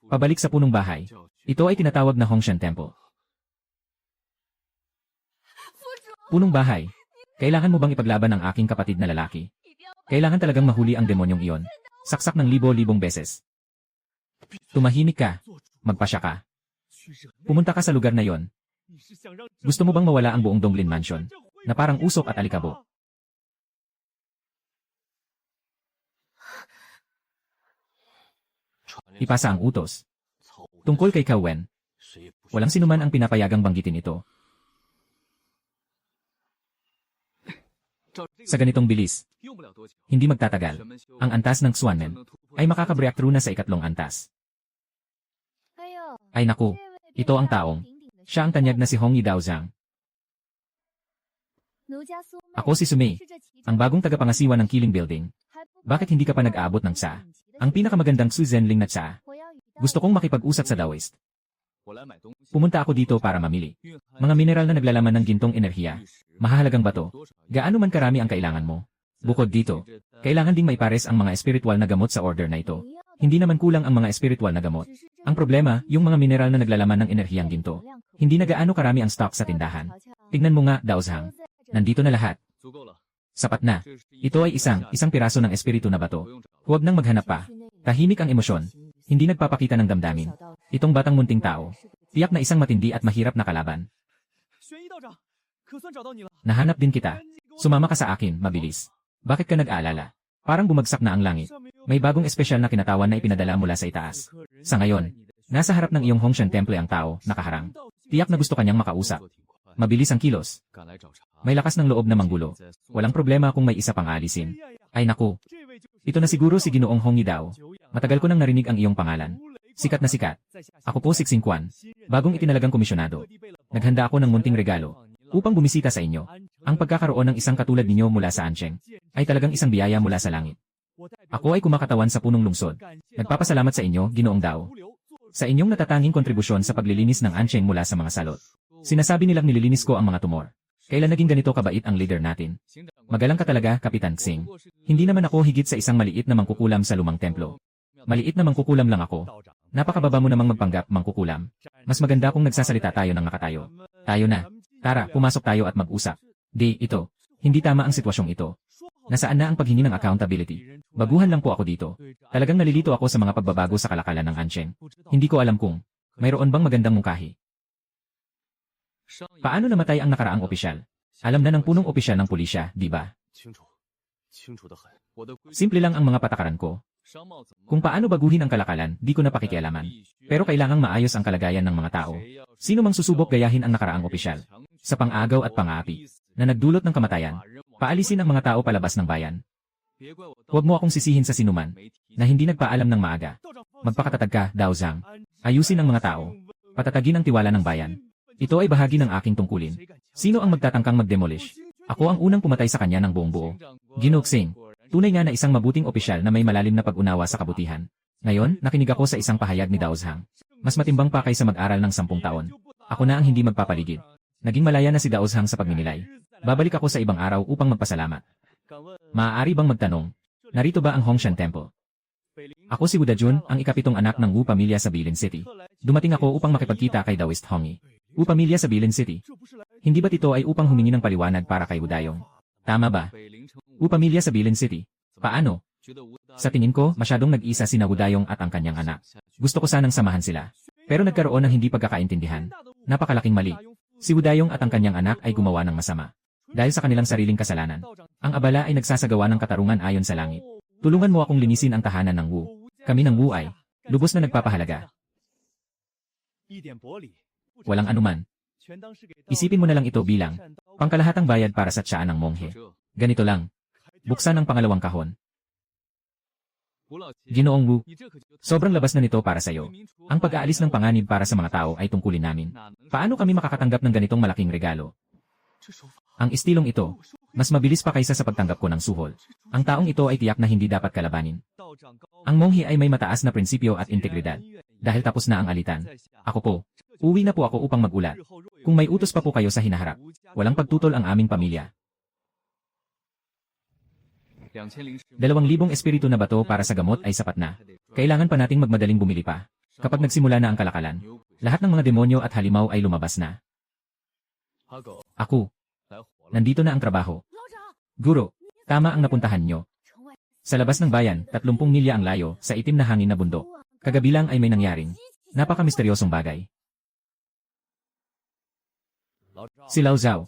Pabalik sa punong bahay. Ito ay tinatawag na Hongshan Temple. Punong bahay. Kailangan mo bang ipaglaban ang aking kapatid na lalaki? Kailangan talagang mahuli ang demonyong iyon. Saksak ng libo-libong beses. Tumahimik ka. Magpasya ka. Pumunta ka sa lugar na yon. Gusto mo bang mawala ang buong Donglin Mansion? Na parang usok at alikabok. Ipasa ang utos. Tungkol kay Cao Wen. Walang sinuman ang pinapayagang banggitin ito. Sa ganitong bilis, hindi magtatagal, ang antas ng Xuanmen ay makakabreak through na sa ikatlong antas. Ay naku, ito ang taong. Siya ang tanyag na si Hong Yi Daozhang. Ako si Sumei, ang bagong tagapangasiwa ng Killing Building. Bakit hindi ka pa nag-aabot ng tsa? Ang pinakamagandang Su Zhenling na tsa. Gusto kong makipag-usap sa Daoist. Pumunta ako dito para mamili. Mga mineral na naglalaman ng gintong enerhiya. Mahahalagang bato. Gaano man karami ang kailangan mo? Bukod dito, kailangan ding maipares ang mga espiritual na gamot sa order na ito. Hindi naman kulang ang mga espiritual na gamot. Ang problema, yung mga mineral na naglalaman ng enerhiyang ginto. Hindi na gaano karami ang stock sa tindahan. Tignan mo nga, Daozhang. Nandito na lahat. Sapat na. Ito ay isang piraso ng espiritu na bato. Huwag nang maghanap pa. Tahimik ang emosyon. Hindi nagpapakita ng damdamin. Itong batang munting tao. Tiyak na isang matindi at mahirap na kalaban. Nahanap din kita. Sumama ka sa akin, mabilis. Bakit ka nag-aalala? Parang bumagsak na ang langit. May bagong espesyal na kinatawan na ipinadala mula sa itaas. Sa ngayon, nasa harap ng iyong Hongshan Temple ang tao, nakaharang. Tiyak na gusto kanyang makausap. Mabilis ang kilos. May lakas ng loob na manggulo. Walang problema kung may isa pang alisin. Ay naku. Ito na siguro si Ginoong Hong Yi Dao. Matagal ko nang narinig ang iyong pangalan. Sikat na sikat. Ako po si Xingquan. Bagong itinalagang komisyonado. Naghanda ako ng munting regalo upang bumisita sa inyo. Ang pagkakaroon ng isang katulad ninyo mula sa Ansheng ay talagang isang biyaya mula sa langit. Ako ay kumakatawan sa punong lungsod. Nagpapasalamat sa inyo, Ginoong Dao, sa inyong natatanging kontribusyon sa paglilinis ng Ansheng mula sa mga salot. Sinasabi nilang nililinis ko ang mga tumor. Kailan naging ganito kabait ang leader natin? Magalang ka talaga, Kapitan Xing. Hindi naman ako higit sa isang maliit na mangkukulam sa lumang templo. Maliit na mangkukulam lang ako. Napakababa mo namang magpanggap, mangkukulam. Mas maganda kung nagsasalita tayo ng nakatayo. Tayo na. Tara, pumasok tayo at mag-usap. Ito. Hindi tama ang sitwasyong ito. Nasaan na ang paghingi ng accountability? Baguhan lang po ako dito. Talagang nalilito ako sa mga pagbabago sa kalakalan ng Ansheng. Hindi ko alam kung mayroon bang magandang mungkahi. Paano namatay ang nakaraang opisyal? Alam na ng punong opisyal ng pulisya, di ba? Simple lang ang mga patakaran ko. Kung paano baguhin ang kalakalan, di ko na pakikialaman. Pero kailangang maayos ang kalagayan ng mga tao. Sino mang susubok gayahin ang nakaraang opisyal? Sa pang-agaw at pang-aapi, na nagdulot ng kamatayan, paalisin ang mga tao palabas ng bayan. Huwag mo akong sisihin sa sinuman, na hindi nagpaalam ng maaga. Magpakatatag ka, Daozhang. Ayusin ang mga tao. Patatagin ang tiwala ng bayan. Ito ay bahagi ng aking tungkulin. Sino ang magtatangkang mag-demolish? Ako ang unang pumatay sa kanya ng buong buo. Ginoong Xing, tunay nga na isang mabuting opisyal na may malalim na pag-unawa sa kabutihan. Ngayon, nakinig ako sa isang pahayag ni Daozhang. Mas matimbang pa kaysa mag-aral ng 10 taon. Ako na ang hindi magpapaligid. Naging malaya na si Daozhang sa pagninilay. Babalik ako sa ibang araw upang magpasalamat. Maaari bang magtanong, narito ba ang Hongshan Temple? Ako si Wu Dajun, ang ikapitong anak ng Wu pamilya sa Bilin City. Dumating ako upang makipagkita kay Daoist Hongyi. Wu pamilya sa Bilin City. Hindi ba't ito ay upang humingi ng paliwanag para kay Wu Dayong? Tama ba? Wu pamilya sa Bilin City. Paano? Sa tingin ko, masyadong nag-isa si Wu Dayong at ang kanyang anak. Gusto ko sanang samahan sila. Pero nagkaroon ng hindi pagkakaintindihan. Napakalaking mali. Si Wu Dayong at ang kanyang anak ay gumawa ng masama. Dahil sa kanilang sariling kasalanan. Ang abala ay nagsasagawa ng katarungan ayon sa langit. Tulungan mo akong linisin ang tahanan ng Wu. Kami ng Wu ay lubos na nagpapahalaga. Walang anuman. Isipin mo na lang ito bilang pangkalahatang bayad para sa tiyaan ng monghe. Ganito lang. Buksan ang pangalawang kahon. Ginoong Wu, sobrang labas na nito para sa iyo. Ang pag-aalis ng panganib para sa mga tao ay tungkulin namin. Paano kami makakatanggap ng ganitong malaking regalo? Ang istilong ito, mas mabilis pa kaysa sa pagtanggap ko ng suhol. Ang taong ito ay tiyak na hindi dapat kalabanin. Ang monghe ay may mataas na prinsipyo at integridad. Dahil tapos na ang alitan. Ako po. Uwi na po ako upang magulat. Kung may utos pa po kayo sa hinaharap, walang pagtutol ang aming pamilya. 2,000 espiritu na bato para sa gamot ay sapat na. Kailangan pa nating magmadaling bumili pa. Kapag nagsimula na ang kalakalan, lahat ng mga demonyo at halimaw ay lumabas na. Ako. Nandito na ang trabaho. Guro, tama ang napuntahan nyo. Sa labas ng bayan, 30 milya ang layo, sa itim na hangin na bundok. Kagabi lang ay may nangyaring napaka-misteryosong bagay. Si Lao Zhao.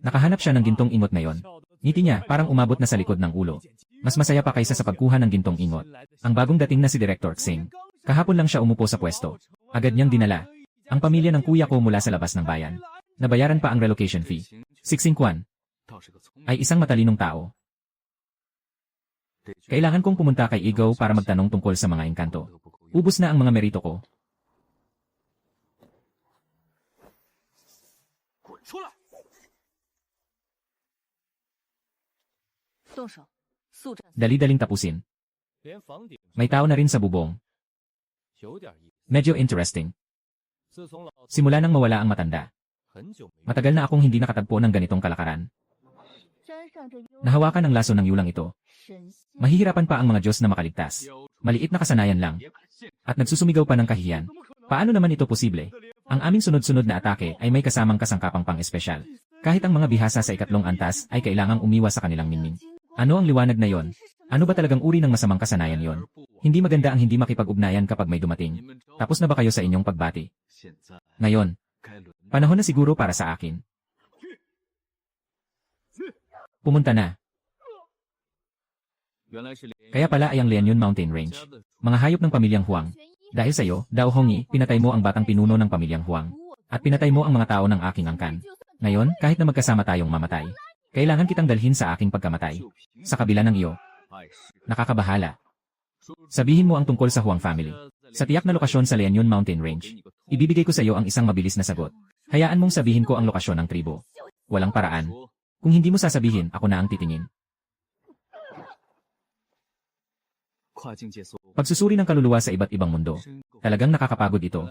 Nakahanap siya ng gintong ingot ngayon. Ngiti niya parang umabot na sa likod ng ulo. Mas masaya pa kaysa sa pagkuha ng gintong ingot. Ang bagong dating na si Director Xing. Kahapon lang siya umupo sa pwesto. Agad niyang dinala ang pamilya ng kuya ko mula sa labas ng bayan. Nabayaran pa ang relocation fee. Siksing Kwan ay isang matalinong tao. Kailangan kong pumunta kay Igo para magtanong tungkol sa mga engkanto. Ubus na ang mga merito ko. Dali-daling tapusin. May tao na rin sa bubong. Medyo interesting. Simula nang mawala ang matanda. Matagal na akong hindi nakatagpo ng ganitong kalakaran. Nahawakan ang laso ng yulang ito. Mahihirapan pa ang mga Diyos na makaligtas. Maliit na kasanayan lang. At nagsusumigaw pa ng kahihiyan. Paano naman ito posible? Ang aming sunod-sunod na atake ay may kasamang kasangkapang pang-espesyal. Kahit ang mga bihasa sa ikatlong antas ay kailangang umiwas sa kanilang mingming. Ano ang liwanag na yon? Ano ba talagang uri ng masamang kasanayan yon? Hindi maganda ang hindi makipag-ugnayan kapag may dumating. Tapos na ba kayo sa inyong pagbati? Ngayon, panahon na siguro para sa akin. Pumunta na. Kaya pala ay ang Lianyun Mountain Range. Mga hayop ng pamilyang Huang. Dahil sa iyo, Dao Hongyi, pinatay mo ang batang pinuno ng pamilyang Huang. At pinatay mo ang mga tao ng aking angkan. Ngayon, kahit na magkasama tayong mamatay, kailangan kitang dalhin sa aking pagkamatay. Sa kabila ng iyo. Nakakabahala. Sabihin mo ang tungkol sa Huang family. Sa tiyak na lokasyon sa Lianyun Mountain Range, ibibigay ko sa iyo ang isang mabilis na sagot. Hayaan mong sabihin ko ang lokasyon ng tribo. Walang paraan. Kung hindi mo sasabihin, ako na ang titingin. Pagsusuri ng kaluluwa sa iba't ibang mundo. Talagang nakakapagod ito.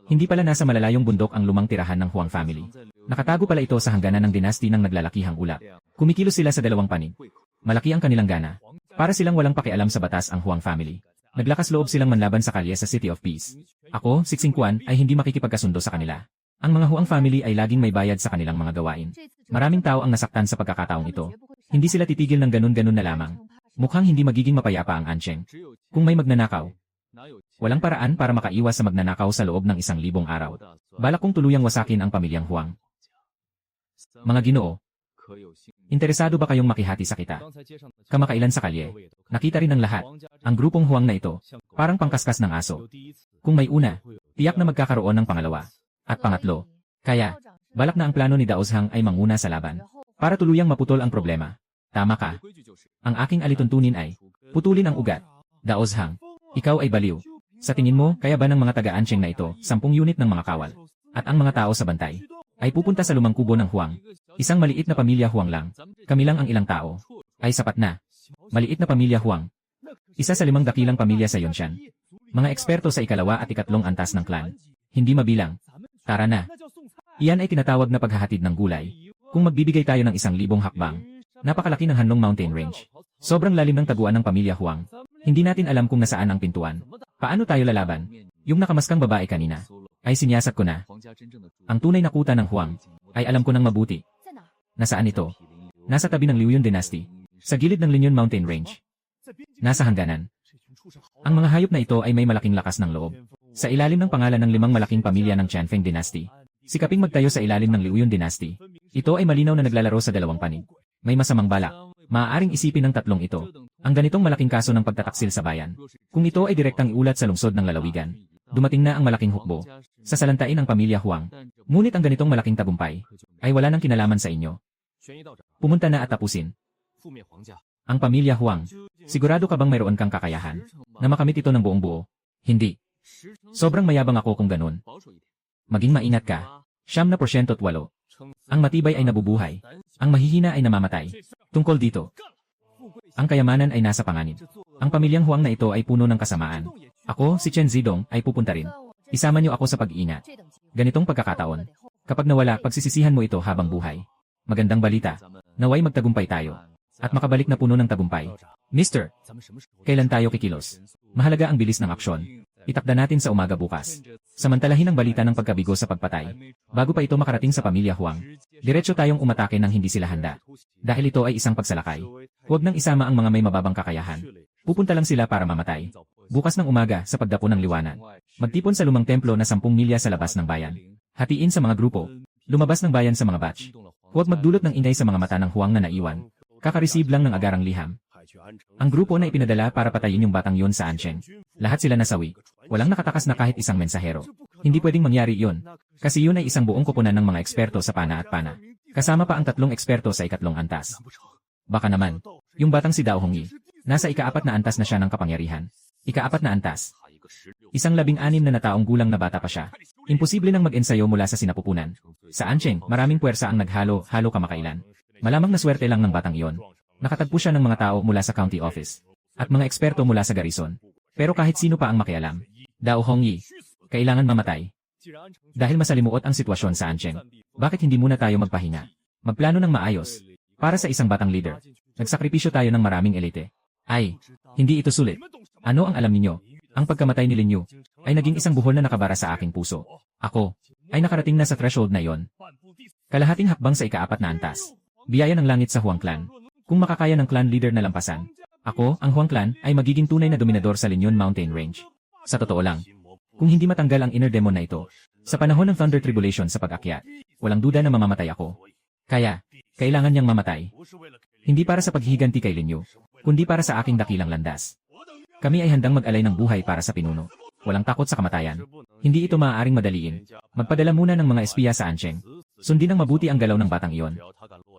Hindi pala nasa malalayong bundok ang lumang tirahan ng Huang family. Nakatago pala ito sa hangganan ng dinasti ng naglalakihang ulap. Kumikilos sila sa dalawang panig. Malaki ang kanilang gana. Para silang walang pakialam sa batas ang Huang family. Naglakas loob silang manlaban sa kalye sa City of Peace. Ako, Siksing Kwan, ay hindi makikipagkasundo sa kanila. Ang mga Huang family ay laging may bayad sa kanilang mga gawain. Maraming tao ang nasaktan sa pagkakataong ito. Hindi sila titigil ng ganun-ganun na lamang. Mukhang hindi magiging mapayapa ang Ancheng. Kung may magnanakaw, walang paraan para makaiwas sa magnanakaw sa loob ng 1,000 araw. Balak kong tuluyang wasakin ang pamilyang Huang. Mga Ginoo, interesado ba kayong makihati sa kita? Kamakailan sa kalye, nakita rin ng lahat, ang grupong Huang na ito, parang pangkaskas ng aso. Kung may una, tiyak na magkakaroon ng pangalawa. At pangatlo, kaya, balak na ang plano ni Daozhang ay manguna sa laban. Para tuluyang maputol ang problema. Tama ka. Ang aking alituntunin ay, putulin ang ugat. Daozhang, ikaw ay baliw. Sa tingin mo, kaya ba ng mga taga-Ancheng na ito, 10 unit ng mga kawal? At ang mga tao sa bantay, ay pupunta sa lumang kubo ng Huang. Isang maliit na pamilya Huang lang. Kami lang ang ilang tao. Ay sapat na. Maliit na pamilya Huang. Isa sa 5 dakilang pamilya sa Yonshan. Mga eksperto sa ikalawa at ikatlong antas ng clan. Hindi mabilang. Tara na. Iyan ay tinatawag na paghahatid ng gulay. Kung magbibigay tayo ng 1,000 hakbang. Napakalaki ng Hanlong Mountain Range. Sobrang lalim ng taguan ng pamilya Huang. Hindi natin alam kung nasaan ang pintuan. Paano tayo lalaban? Yung nakamaskang babae kanina. Ay sinyasat ko na. Ang tunay na kuta ng Huang. Ay alam ko nang mabuti. Nasaan ito? Nasa tabi ng Liuyun Dynasty. Sa gilid ng Linyun Mountain Range. Nasa hangganan. Ang mga hayop na ito ay may malaking lakas ng loob. Sa ilalim ng pangalan ng 5 malaking pamilya ng Qianfeng Dynasty. Sikaping magtayo sa ilalim ng Liuyun Dynasty. Ito ay malinaw na naglalaro sa dalawang panig. May masamang balak. Maaaring isipin ng tatlong ito. Ang ganitong malaking kaso ng pagtataksil sa bayan. Kung ito ay direktang iulat sa lungsod ng lalawigan. Dumating na ang malaking hukbo. Sasalantain ang pamilya Huang. Ngunit ang ganitong malaking tagumpay ay wala nang kinalaman sa inyo. Pumunta na at tapusin. Ang pamilya Huang. Sigurado ka bang mayroon kang kakayahan na makamit ito ng buong buo? Hindi. Sobrang mayabang ako kung ganun. Maging maingat ka. 9% 8. Ang matibay ay nabubuhay. Ang mahihina ay namamatay. Tungkol dito, ang kayamanan ay nasa panganib. Ang pamilyang Huang na ito ay puno ng kasamaan. Ako, si Chen Zidong, ay pupunta rin. Isama niyo ako sa pag-iingat. Ganitong pagkakataon. Kapag nawala, pagsisisihan mo ito habang buhay. Magandang balita. Naway magtagumpay tayo. At makabalik na puno ng tagumpay. Mister, kailan tayo kikilos? Mahalaga ang bilis ng aksyon. Itakda natin sa umaga bukas. Samantalahin ang balita ng pagkabigo sa pagpatay. Bago pa ito makarating sa pamilya Huang, diretso tayong umatake nang hindi sila handa. Dahil ito ay isang pagsalakay. Huwag nang isama ang mga may mababang kakayahan. Pupunta lang sila para mamatay. Bukas ng umaga sa pagdapo ng liwanag. Magtipon sa lumang templo na 10 milya sa labas ng bayan. Hatiin sa mga grupo. Lumabas ng bayan sa mga batch. Huwag magdulot ng ingay sa mga mata ng Huang na naiwan. Kakareceive lang ng agarang liham. Ang grupo na ipinadala para patayin yung batang yun sa Ansheng. Lahat sila nasawi. Walang nakatakas na kahit isang mensahero. Hindi pwedeng mangyari yun. Kasi yun ay isang buong koponan ng mga eksperto sa pana at pana. Kasama pa ang 3 eksperto sa ikatlong antas. Baka naman, yung batang si Dao Hongyi, nasa ika-4 na antas na siya ng kapangyarihan. Ika-4 na antas. Isang 16 na taong gulang na bata pa siya. Imposible nang mag-ensayo mula sa sinapupunan. Sa Ansheng, maraming puwersa ang naghalo-halo kamakailan. Malamang na swerte lang ng batang iyon. Nakatagpo siya ng mga tao mula sa county office. At mga eksperto mula sa garrison. Pero kahit sino pa ang makialam. Dao Hongyi, kailangan mamatay. Dahil masalimuot ang sitwasyon sa Ansheng, bakit hindi muna tayo magpahinga? Magplano ng maayos. Para sa isang batang leader, nagsakripisyo tayo ng maraming elite. Ay, hindi ito sulit. Ano ang alam ninyo? Ang pagkamatay ni Lin Yu ay naging isang buhol na nakabara sa aking puso. Ako ay nakarating na sa threshold na iyon. Kalahating hakbang sa ika-4 na antas. Biyaya ng langit sa Huang Clan. Kung makakaya ng clan leader na lampasan, ako, ang Huang Clan, ay magiging tunay na dominador sa Linyon Mountain Range. Sa totoo lang, kung hindi matanggal ang inner demon na ito, sa panahon ng Thunder Tribulation sa pag-akyat, walang duda na mamamatay ako. Kaya, kailangan niyang mamatay. Hindi para sa paghihiganti kay Lin Yu, kundi para sa aking dakilang landas. Kami ay handang mag-alay ng buhay para sa pinuno. Walang takot sa kamatayan. Hindi ito maaaring madaliin. Magpadala muna ng mga espiya sa Ansheng. Sundin ng mabuti ang galaw ng batang iyon.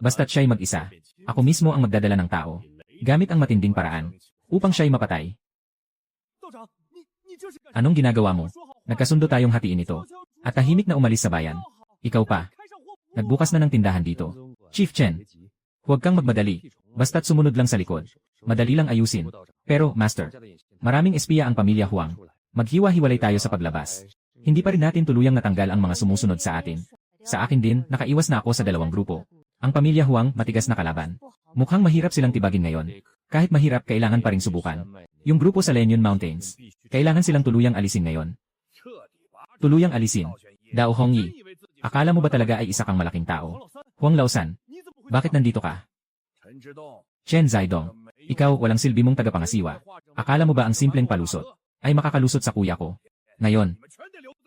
Basta't siya'y mag-isa. Ako mismo ang magdadala ng tao. Gamit ang matinding paraan. Upang siya'y mapatay. Anong ginagawa mo? Nagkasundo tayong hatiin ito. At tahimik na umalis sa bayan. Ikaw pa. Nagbukas na ng tindahan dito. Chief Chen. Huwag kang magmadali. Basta't sumunod lang sa likod. Madali lang ayusin. Pero, Master, maraming espiya ang pamilya Huang. Maghiwa-hiwalay tayo sa paglabas. Hindi pa rin natin tuluyang natanggal ang mga sumusunod sa atin. Sa akin din, nakaiwas na ako sa 2 grupo. Ang pamilya Huang, matigas na kalaban. Mukhang mahirap silang tibagin ngayon. Kahit mahirap, kailangan pa ring subukan. Yung grupo sa Linyon Mountains, kailangan silang tuluyang alisin ngayon. Tuluyang alisin. Dao Hongyi, akala mo ba talaga ay isa kang malaking tao? Huang Laosan, bakit nandito ka? Chen Zidong, ikaw walang silbi mong tagapangasiwa. Akala mo ba ang simpleng palusot ay makakalusot sa kuya ko? Ngayon,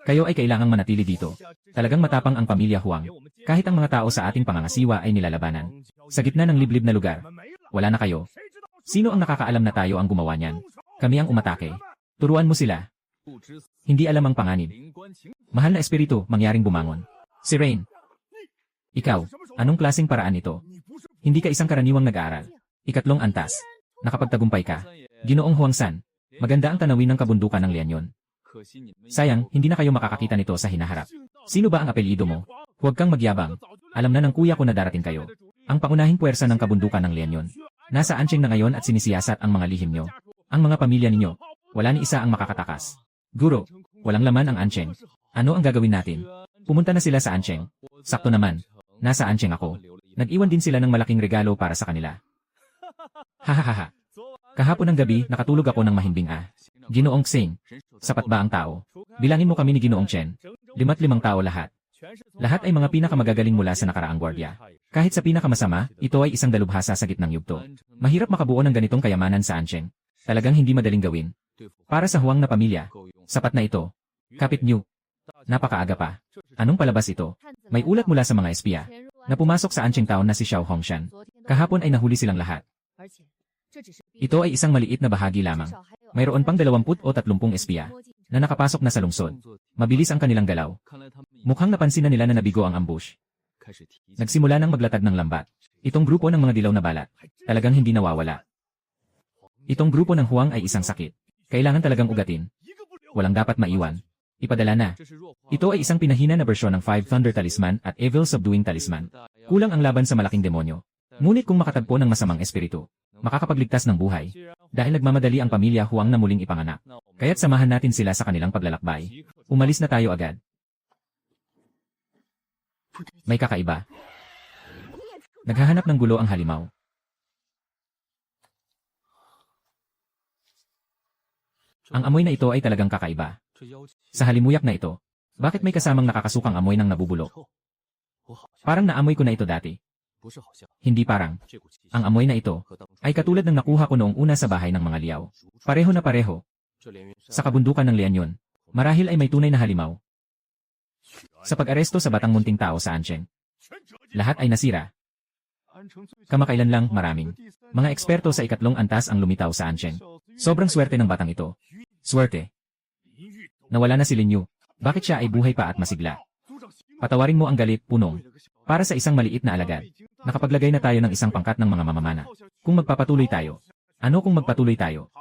kayo ay kailangang manatili dito. Talagang matapang ang pamilya Huang. Kahit ang mga tao sa ating pangangasiwa ay nilalabanan. Sa gitna ng liblib na lugar, wala na kayo. Sino ang nakakaalam na tayo ang gumawa niyan? Kami ang umatake. Turuan mo sila. Hindi alam ang panganib. Mahal na espiritu, mangyaring bumangon. Si Rain. Ikaw, anong klaseng paraan ito? Hindi ka isang karaniwang nag-aaral. Ikatlong antas. Nakapagtagumpay ka. Ginoong Huangsan. Maganda ang tanawin ng kabundukan ng Lianyon. Sayang, hindi na kayo makakakita nito sa hinaharap. Sino ba ang apelyido mo? Huwag kang magyabang. Alam na ng kuya ko na darating kayo. Ang pangunahing puwersa ng kabundukan ng Lianyon. Nasa Ansheng na ngayon at sinisiyasat ang mga lihim nyo. Ang mga pamilya ninyo. Wala ni isa ang makakatakas. Guro, walang laman ang Ansheng. Ano ang gagawin natin? Pumunta na sila sa Ansheng. Sakto naman. Nasa Ansheng ako. Nag-iwan din sila ng malaking regalo para sa kanila. Hahaha. Kahapon ng gabi, nakatulog ako ng mahimbing Ginoong Xing. Sapat ba ang tao? Bilangin mo kami ni Ginoong Chen. 5 tao lahat. Lahat ay mga pinakamagagaling mula sa nakaraang gwardya. Kahit sa pinakamasama, ito ay isang dalubhasa sa gitnang yugto. Mahirap makabuo ng ganitong kayamanan sa Ansheng. Talagang hindi madaling gawin. Para sa Huang na pamilya, sapat na ito. Kapit New. Napakaaga pa. Anong palabas ito? May ulat mula sa mga espiya na pumasok sa Ansheng Town na si Xiao Hongshan. Kahapon ay nahuli silang lahat. Ito ay isang maliit na bahagi lamang. Mayroon pang 20 o 30 espiya na nakapasok na sa lungsod. Mabilis ang kanilang galaw. Mukhang napansin na nila na nabigo ang ambush. Nagsimula nang maglatag ng lambat. Itong grupo ng mga dilaw na balat, talagang hindi nawawala. Itong grupo ng Huang ay isang sakit. Kailangan talagang ugatin. Walang dapat maiwan. Ipadala na. Ito ay isang pinahina na bersyon ng 5 Thunder Talisman at Evil Subduing Talisman. Kulang ang laban sa malaking demonyo. Ngunit kung makatagpo ng masamang espiritu, makakapagligtas ng buhay. Dahil nagmamadali ang pamilya Huang na muling ipanganak. Kaya't samahan natin sila sa kanilang paglalakbay. Umalis na tayo agad. May kakaiba. Naghahanap ng gulo ang halimaw. Ang amoy na ito ay talagang kakaiba. Sa halimuyak na ito, bakit may kasamang nakakasukang amoy ng nabubulok? Parang naamoy ko na ito dati. Hindi parang. Ang amoy na ito ay katulad ng nakuha ko noong una sa bahay ng mga liyaw. Pareho na pareho. Sa kabundukan ng Lianyon, marahil ay may tunay na halimaw. Sa pag-aresto sa batang munting tao sa Ansheng, lahat ay nasira. Kamakailan lang maraming mga eksperto sa ikatlong antas ang lumitaw sa Ansheng. Sobrang swerte ng batang ito. Swerte. Nawala na si Lin Yu. Bakit siya ay buhay pa at masigla? Patawarin mo ang galit, punong. Para sa isang maliit na alagad, nakapaglagay na tayo ng isang pangkat ng mga mamamana. Kung magpapatuloy tayo. Ano kung magpatuloy tayo?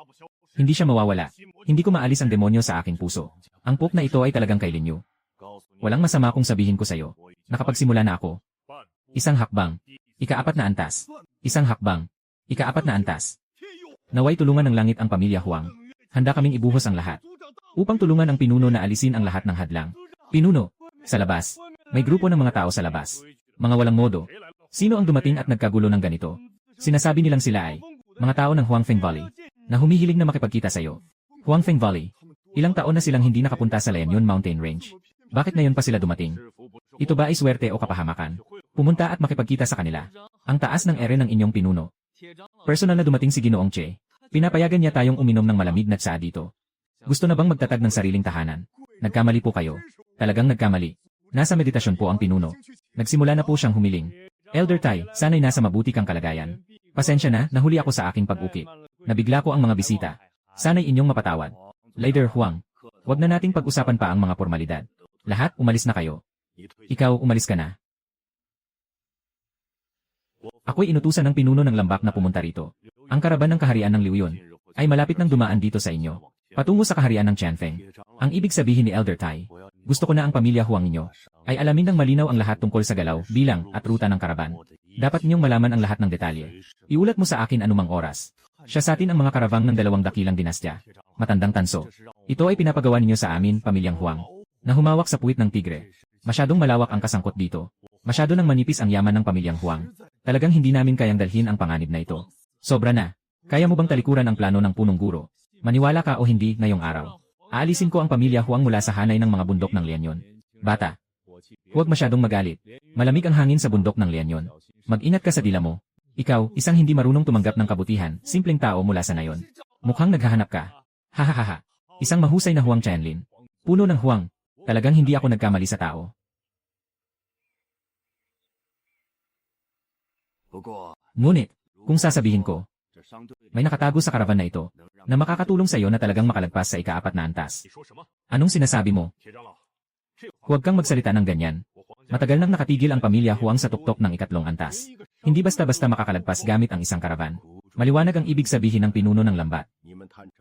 Hindi siya mawawala. Hindi ko maalis ang demonyo sa aking puso. Ang poke na ito ay talagang kay Lin Yu. Walang masama kung sabihin ko sa'yo. Nakapagsimula na ako. Isang hakbang. Ika-4 na antas. Isang hakbang. Ika-4 na antas. Naway tulungan ng langit ang pamilya Huang. Handa kaming ibuhos ang lahat. Upang tulungan ang pinuno na alisin ang lahat ng hadlang. Pinuno. Sa labas. May grupo ng mga tao sa labas. Mga walang modo. Sino ang dumating at nagkagulo ng ganito? Sinasabi nilang sila ay mga tao ng Huangfeng Valley na humihiling na makipagkita sa iyo. Huangfeng Valley. Ilang taon na silang hindi nakapunta sa Lianyon Mountain Range. Bakit ngayon pa sila dumating? Ito ba ay swerte o kapahamakan? Pumunta at makipagkita sa kanila. Ang taas ng ere ng inyong pinuno. Personal na dumating si Ginoong Che. Pinapayagan niya tayong uminom ng malamig na tsaa dito. Gusto na bang magtatag ng sariling tahanan? Nagkamali po kayo. Talagang nagkamali. Nasa meditasyon po ang pinuno. Nagsimula na po siyang humiling. Elder Tai, sana'y nasa mabuti kang kalagayan. Pasensya na, nahuli ako sa aking pag-ukit. Nabigla ko ang mga bisita. Sana'y inyong mapatawad. Leader Huang, wag na nating pag-usapan pa ang mga formalidad. Lahat, umalis na kayo. Ikaw, umalis ka na. Ako'y inutusan ng pinuno ng lambak na pumunta rito. Ang karaban ng kaharian ng Liuyon ay malapit nang dumaan dito sa inyo. Patungo sa kaharian ng Qianfeng. Ang ibig sabihin ni Elder Tai, gusto ko na ang pamilya Huang ninyo ay alamin ng malinaw ang lahat tungkol sa galaw, bilang at ruta ng karaban. Dapat ninyong malaman ang lahat ng detalye. Iulat mo sa akin anumang oras. Siya sa atin ang mga karavang ng 2 dakilang dinastya. Matandang tanso. Ito ay pinapagawa ninyo sa amin, pamilyang Huang, na humawak sa puwit ng tigre. Masyadong malawak ang kasangkot dito. Masyado nang manipis ang yaman ng pamilyang Huang. Talagang hindi namin kayang dalhin ang panganib na ito. Sobra na. Kaya mo bang talikuran ang plano ng punong guro? Maniwala ka o hindi ngayong araw. Aalisin ko ang pamilya Huang mula sa hanay ng mga bundok ng Lianyon. Bata. Huwag masyadong magalit. Malamig ang hangin sa bundok ng Lianyon. Mag-ingat ka sa dila mo. Ikaw, isang hindi marunong tumanggap ng kabutihan, simpleng tao mula sa nayon. Mukhang naghahanap ka. Hahaha. Isang mahusay na Huang Qianlin. Puno ng Huang. Talagang hindi ako nagkamali sa tao. Ngunit, kung sasabihin ko, may nakatago sa karavan na ito, na makakatulong sa iyo na talagang makalagpas sa ika-4 na antas. Anong sinasabi mo? Huwag kang magsalita ng ganyan. Matagal nang nakatigil ang pamilya Huang sa tuktok ng 3 antas. Hindi basta-basta makakalagpas gamit ang isang karavan. Maliwanag ang ibig sabihin ng pinuno ng lambat.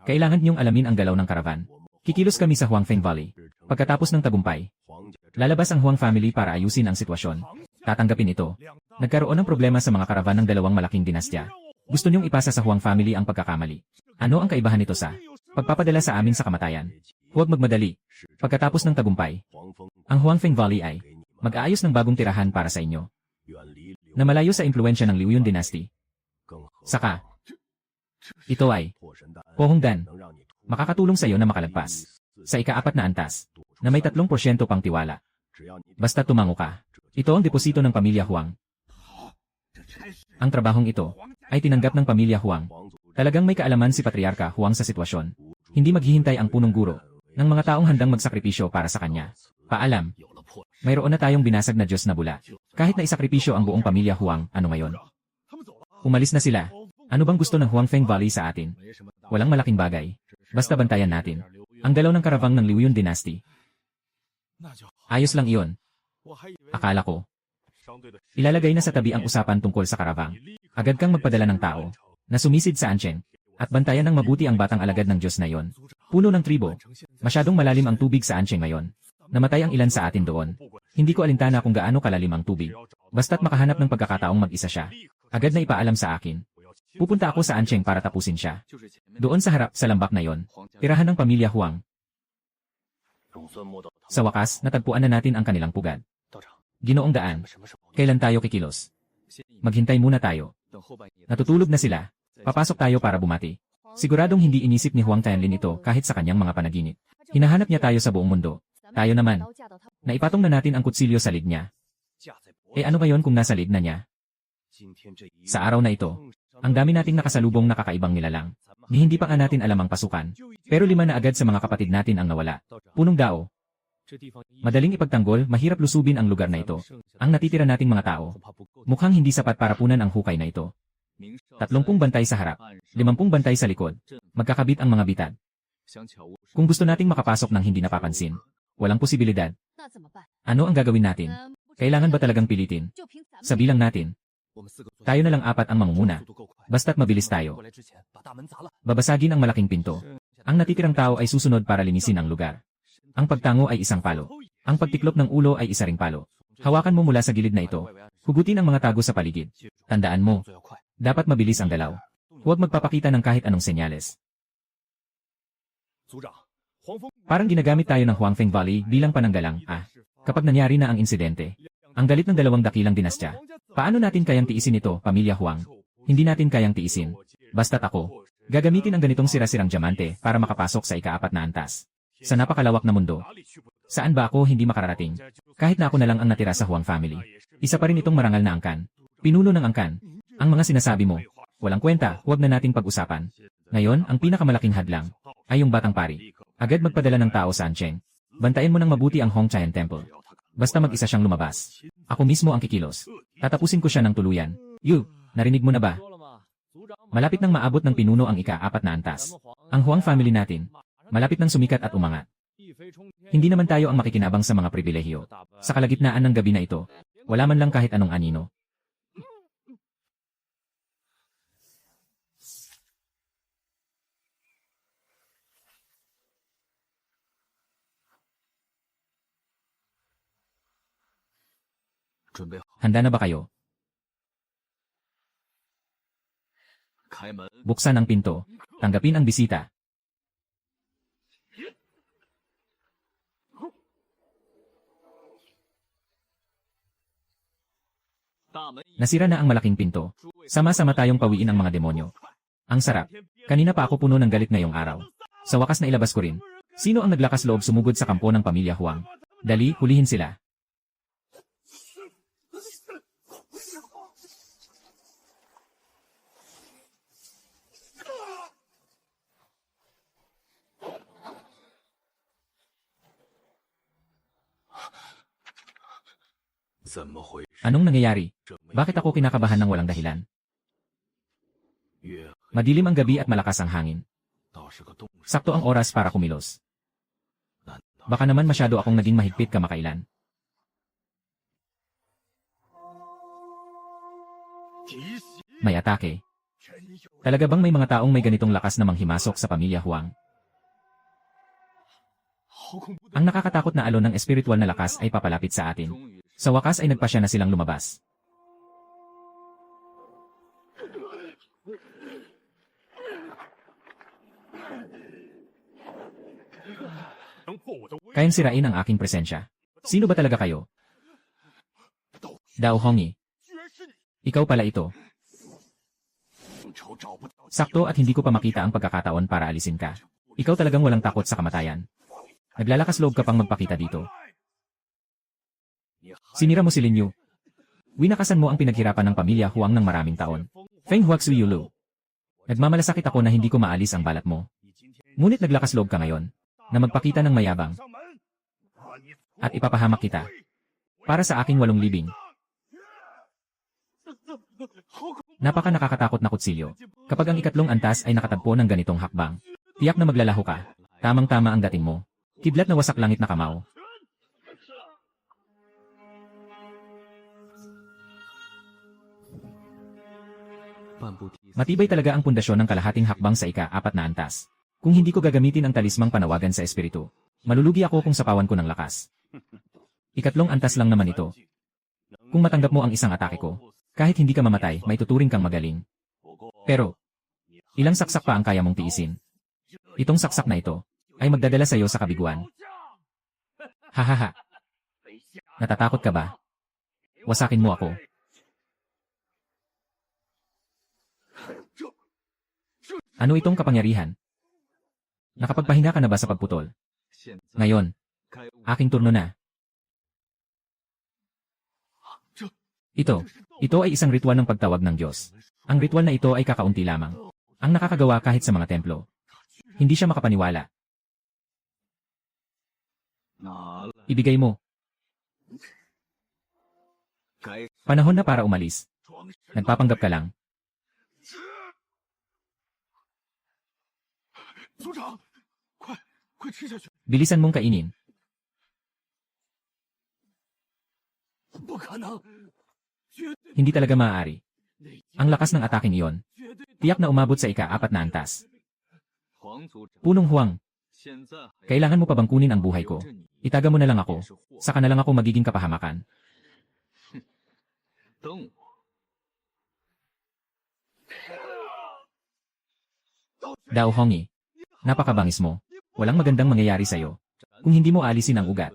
Kailangan niyong alamin ang galaw ng karavan. Kikilos kami sa Huangfeng Valley. Pagkatapos ng tagumpay, lalabas ang Huang family para ayusin ang sitwasyon. Tatanggapin ito. Nagkaroon ng problema sa mga karavan ng 2 malaking dinastya. Gusto niyong ipasa sa Huang family ang pagkakamali. Ano ang kaibahan nito sa pagpapadala sa amin sa kamatayan? Huwag magmadali. Pagkatapos ng tagumpay, ang Huangfeng Valley ay mag-aayos ng bagong tirahan para sa inyo. Na malayo sa impluensya ng Liuyon Dynasty. Saka, ito ay Pohongdan. Makakatulong sa iyo na makalagpas sa ika-4 na antas na may 3% pang tiwala. Basta tumango ka. Ito ang deposito ng pamilya Huang. Ang trabahong ito ay tinanggap ng pamilya Huang. Talagang may kaalaman si Patriarka Huang sa sitwasyon. Hindi maghihintay ang punong guro ng mga taong handang magsakripisyo para sa kanya. Paalam. Mayroon na tayong binasag na Diyos na bula. Kahit na isakripisyo ang buong pamilya Huang, ano ngayon? Umalis na sila. Ano bang gusto ng Huangfeng Valley sa atin? Walang malaking bagay. Basta bantayan natin ang galaw ng karavang ng Liuyon Dynasty. Ayos lang iyon. Akala ko. Ilalagay na sa tabi ang usapan tungkol sa karavang. Agad kang magpadala ng tao na sumisid sa Ansheng at bantayan ng mabuti ang batang alagad ng Diyos na iyon. Puno ng tribo. Masyadong malalim ang tubig sa Ansheng ngayon. Namatay ang ilan sa atin doon. Hindi ko alintana kung gaano kalalim ang tubig. Basta't makahanap ng pagkakataong mag-isa siya. Agad na ipaalam sa akin. Pupunta ako sa Ancheng para tapusin siya. Doon sa harap sa lambak na yon, tirahan ng pamilya Huang. Sa wakas, natagpuan na natin ang kanilang pugad. Ginoong Daan, kailan tayo kikilos? Maghintay muna tayo. Natutulog na sila. Papasok tayo para bumati. Siguradong hindi inisip ni Huang Tianlin ito kahit sa kanyang mga panaginip. Hinahanap niya tayo sa buong mundo. Tayo naman. Naipatong na natin ang kutsilyo sa lig niya. Ano ba yon kung nasa lig na niya? Sa araw na ito, ang dami nating nakasalubong na kakaibang nilalang. Ni hindi pa nga natin alam ang pasukan. Pero 5 na agad sa mga kapatid natin ang nawala. Punong dao. Madaling ipagtanggol, mahirap lusubin ang lugar na ito. Ang natitira nating mga tao, mukhang hindi sapat para punan ang hukay na ito. 30 bantay sa harap, 50 bantay sa likod. Magkakabit ang mga bitad. Kung gusto nating makapasok ng hindi napapansin, walang posibilidad. Ano ang gagawin natin? Kailangan ba talagang pilitin? Sa bilang natin, tayo na lang 4 ang mangunguna. Basta't mabilis tayo. Babasagin ang malaking pinto. Ang natitirang tao ay susunod para linisin ang lugar. Ang pagtango ay isang palo. Ang pagtiklop ng ulo ay isa ring palo. Hawakan mo mula sa gilid na ito. Hugutin ang mga tago sa paligid. Tandaan mo, dapat mabilis ang galaw. Huwag magpapakita ng kahit anong senyales. Parang ginagamit tayo ng Huangfeng Valley bilang pananggalang, kapag nangyari na ang insidente. Ang galit ng 2 dakilang dinastya. Paano natin kayang tiisin ito, pamilya Huang? Hindi natin kayang tiisin. Basta't ako, gagamitin ang ganitong sira-sirang diamante para makapasok sa ika-4 na antas. Sa napakalawak na mundo. Saan ba ako hindi makararating? Kahit na ako na lang ang natira sa Huang family. Isa pa rin itong marangal na angkan. Pinuno ng angkan. Ang mga sinasabi mo, walang kwenta, huwag na nating pag-usapan. Ngayon, ang pinakamalaking hadlang ay yung batang pari. Agad magpadala ng tao sa Ancheng. Bantayan mo ng mabuti ang Hongqian Temple. Basta mag-isa siyang lumabas. Ako mismo ang kikilos. Tatapusin ko siya ng tuluyan. Narinig mo na ba? Malapit nang maabot ng pinuno ang ika-4 na antas. Ang Huang family natin, malapit nang sumikat at umangat. Hindi naman tayo ang makikinabang sa mga pribilehiyo. Sa kalagitnaan ng gabi na ito, wala man lang kahit anong anino. Handa na ba kayo? Buksan ang pinto. Tanggapin ang bisita. Nasira na ang malaking pinto. Sama-sama tayong pawiin ang mga demonyo. Ang sarap. Kanina pa ako puno ng galit ngayong araw. Sa wakas na ilabas ko rin. Sino ang naglakas loob sumugod sa kampo ng pamilya Huang? Dali, hulihin sila. Anong nangyayari? Bakit ako kinakabahan ng walang dahilan? Madilim ang gabi at malakas ang hangin. Sakto ang oras para kumilos. Baka naman masyado akong naging mahigpit kamakailan. May atake. Talaga bang may mga taong may ganitong lakas na manghimasok sa pamilya Huang? Ang nakakatakot na alon ng espiritual na lakas ay papalapit sa atin. Sa wakas ay nagpasya na silang lumabas. Kayang sirain ang aking presensya. Sino ba talaga kayo? Dao Hongyi. Ikaw pala ito. Sakto at hindi ko pa makita ang pagkakataon para alisin ka. Ikaw talagang walang takot sa kamatayan. Naglalakas loob ka pang magpakita dito. Sinira mo si Lin Yu. Winakasan mo ang pinaghirapan ng pamilya Huang ng maraming taon. Feng Huaxu Yulu. Nagmamalasakit ako na hindi ko maalis ang balat mo. Ngunit naglakas loob ka ngayon, na magpakita ng mayabang. At ipapahamak kita. Para sa aking 8 libing. Napaka nakakatakot na kutsilyo. Kapag ang ikatlong antas ay nakatagpo ng ganitong hakbang, tiyak na maglalaho ka. Tamang-tama ang dating mo. Kidlat na wasak langit na kamao. Matibay talaga ang pundasyon ng kalahating hakbang sa ika-4 na antas. Kung hindi ko gagamitin ang talismang panawagan sa espiritu, malulugi ako kung sapawan ko ng lakas. Ikatlong antas lang naman ito. Kung matanggap mo ang isang atake ko, kahit hindi ka mamatay, may tuturing kang magaling. Pero, ilang saksak pa ang kaya mong tiisin? Itong saksak na ito ay magdadala sa iyo sa kabiguan. Hahaha. Natatakot ka ba? Wasakin mo ako. Ano itong kapangyarihan? Nakapagpahinga ka na ba sa pagputol? Ngayon, aking turno na. Ito ay isang ritual ng pagtawag ng Diyos. Ang ritual na ito ay kakaunti lamang. Ang nakakagawa kahit sa mga templo. Hindi siya makapaniwala. Ibigay mo. Panahon na para umalis. Nagpapanggap ka lang. Bilisan mong kainin. Hindi talaga maaari. Ang lakas ng ataking iyon. Tiyak na umabot sa ika-4 na antas. Punong Huang. Kailangan mo pa bang kunin ang buhay ko? Itaga mo na lang ako. Saka na lang ako magiging kapahamakan. Dao Hongi. Napakabangis mo. Walang magandang mangyayari sa'yo. Kung hindi mo alisin ang ugat,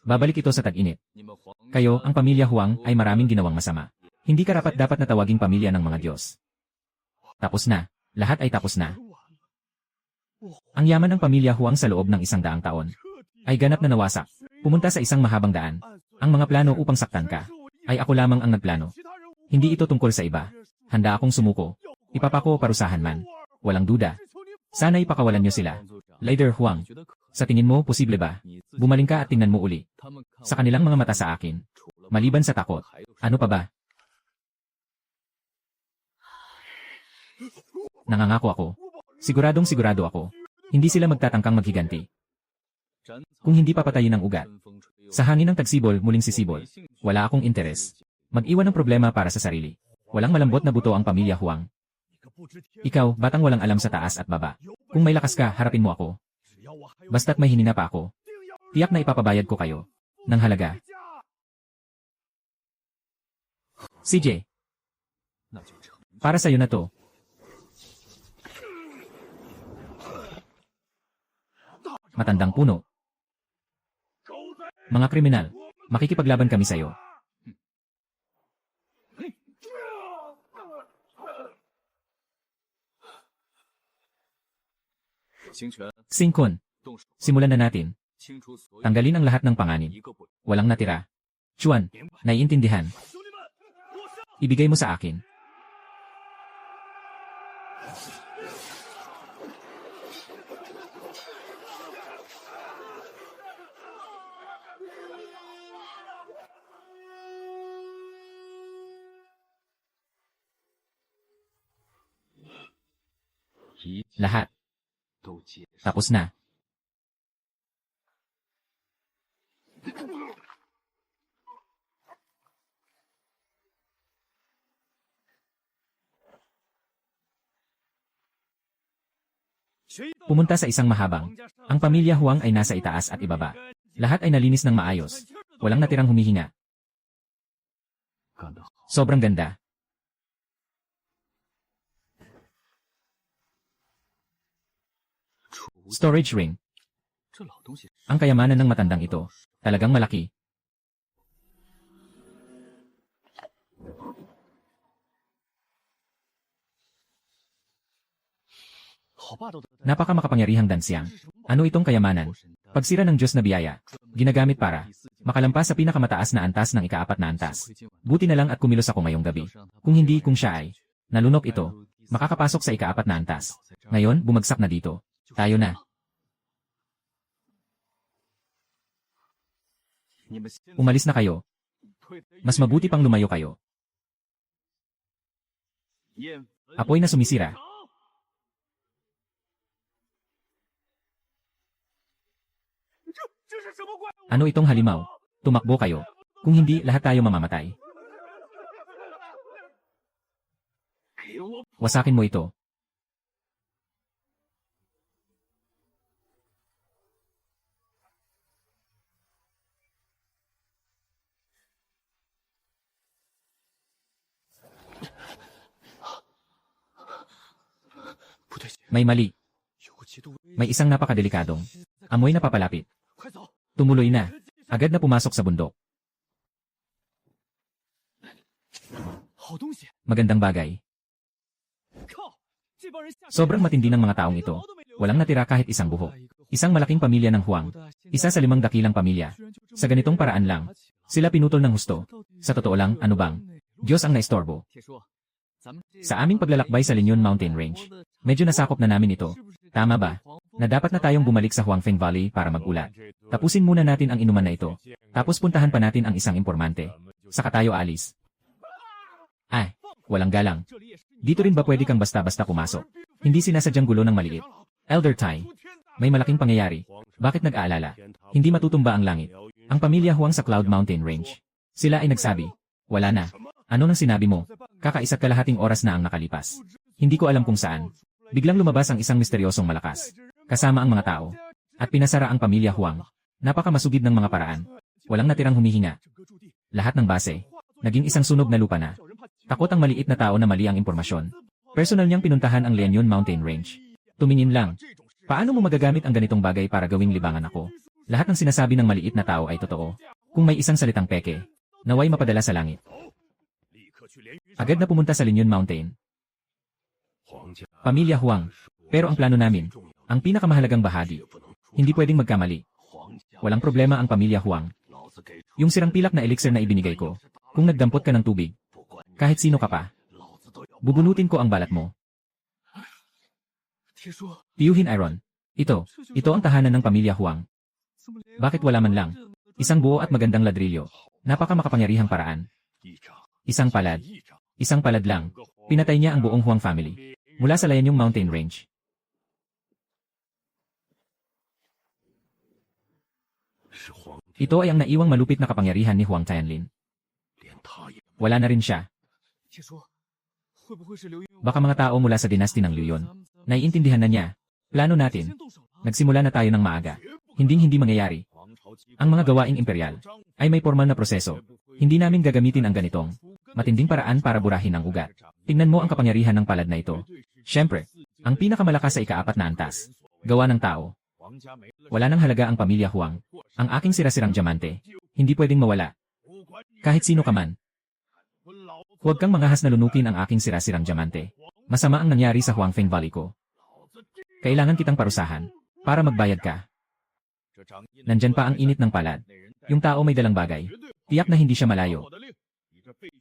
babalik ito sa tag-init. Kayo, ang pamilya Huang, ay maraming ginawang masama. Hindi karapat-dapat na tawaging pamilya ng mga Diyos. Tapos na. Lahat ay tapos na. Ang yaman ng pamilya Huang sa loob ng 100 taon ay ganap na nawasak. Pumunta sa isang mahabang daan. Ang mga plano upang saktan ka ay ako lamang ang nagplano. Hindi ito tungkol sa iba. Handa akong sumuko. Ipapako parusahan man. Walang duda. Sana ipakawalan niyo sila. Leader Huang, sa tingin mo posible ba? Bumaling ka at tingnan mo uli. Sa kanilang mga mata sa akin. Maliban sa takot. Ano pa ba? Nangangako ako. Siguradong sigurado ako. Hindi sila magtatangkang maghiganti. Kung hindi papatayin ang ugat. Sa hangin ng tagsibol, muling sisibol. Wala akong interes. Mag-iwan ng problema para sa sarili. Walang malambot na buto ang pamilya Huang. Ikaw, batang walang alam sa taas at baba. Kung may lakas ka, harapin mo ako. Basta't may hinina pa ako. Tiyak na ipapabayad ko kayo. Ng halaga. CJ. Para sa'yo na to. Matandang puno. Mga kriminal, makikipaglaban kami sa'yo. Singkon, simulan na natin. Tanggalin ang lahat ng panganib. Walang natira. Chuan, naiintindihan. Ibigay mo sa akin. Lahat. Tapos na. Pumunta sa isang mahabang. Ang pamilya Huang ay nasa itaas at ibaba. Lahat ay nalinis ng maayos. Walang natirang humihinga. Sobrang ganda. Storage ring. Ang kayamanan ng matandang ito, talagang malaki. Napaka makapangyarihang dansyang. Ano itong kayamanan? Pagsira ng Diyos na biyaya. Ginagamit para makalampas sa pinakamataas na antas ng ika-4 na antas. Buti na lang at kumilos ako ngayong gabi. Kung hindi, kung siya ay nalunok ito, makakapasok sa ika-4 na antas. Ngayon, bumagsak na dito. Tayo na. Umalis na kayo. Mas mabuti pang lumayo kayo. Apoy na sumisira. Ano itong halimaw? Tumakbo kayo. Kung hindi, lahat tayo mamamatay. Wasakin mo ito. May mali. May isang napakadelikadong amoy na papalapit. Tumuloy na. Agad na pumasok sa bundok. Magandang bagay. Sobrang matindi ng mga taong ito. Walang natira kahit isang buhok. Isang malaking pamilya ng Huang. Isa sa 5 dakilang pamilya. Sa ganitong paraan lang, sila pinutol ng husto. Sa totoo lang, ano bang? Diyos ang naistorbo. Sa aming paglalakbay sa Linyon Mountain Range, medyo nasakop na namin ito. Tama ba? Na dapat na tayong bumalik sa Huangfeng Valley para mag-ulat. Tapusin muna natin ang inuman na ito. Tapos puntahan pa natin ang isang impormante. Saka tayo alis. Ay, walang galang. Dito rin ba pwede kang basta-basta pumasok? Hindi sinasadyang gulo ng maliit. Elder Tai, may malaking pangyayari. Bakit nag-aalala? Hindi matutumba ang langit. Ang pamilya Huang sa Cloud Mountain Range. Sila ay nagsabi, wala na. Ano nang sinabi mo? Kakaisa't kalahating oras na ang nakalipas. Hindi ko alam kung saan. Biglang lumabas ang isang misteryosong malakas. Kasama ang mga tao. At pinasara ang pamilya Huang. Napakamasugid ng mga paraan. Walang natirang humihinga. Lahat ng base. Naging isang sunog na lupa na. Takot ang maliit na tao na mali ang impormasyon. Personal niyang pinuntahan ang Lianyon Mountain Range. Tumingin lang. Paano mo magagamit ang ganitong bagay para gawing libangan ako? Lahat ng sinasabi ng maliit na tao ay totoo. Kung may isang salitang peke, naway mapadala sa langit. Agad na pumunta sa Linyon Mountain. Pamilya Huang. Pero ang plano namin, ang pinakamahalagang bahagi, hindi pwedeng magkamali. Walang problema ang pamilya Huang. Yung sirang pilak na elixir na ibinigay ko, kung nagdampot ka ng tubig, kahit sino ka pa, bubunutin ko ang balat mo. Tiyuhin Iron. Ito ang tahanan ng pamilya Huang. Bakit wala man lang? Isang buo at magandang ladrilyo. Napaka makapangyarihang paraan. Isang palad lang. Pinatay niya ang buong Huang family. Mula sa Lianyong Mountain Range. Ito ay ang naiwang malupit na kapangyarihan ni Huang Tianlin. Wala na rin siya. Baka mga tao mula sa dinasti ng Liu Yun. Naiintindihan na niya. Plano natin. Nagsimula na tayo ng maaga. Hindi mangyayari. Ang mga gawaing imperial ay may formal na proseso. Hindi namin gagamitin ang ganitong matinding paraan para burahin ang ugat. Tingnan mo ang kapangyarihan ng palad na ito. Siyempre, ang pinakamalakas sa ika-4 na antas. Gawa ng tao. Wala nang halaga ang pamilya Huang. Ang aking sirasirang diamante. Hindi pwedeng mawala. Kahit sino ka man. Huwag kang mangahas na lunukin ang aking sirasirang diamante. Masama ang nangyari sa Huangfeng Valley ko. Kailangan kitang parusahan para magbayad ka. Nandyan pa ang init ng palad. Yung tao may dalang bagay. Tiyak na hindi siya malayo.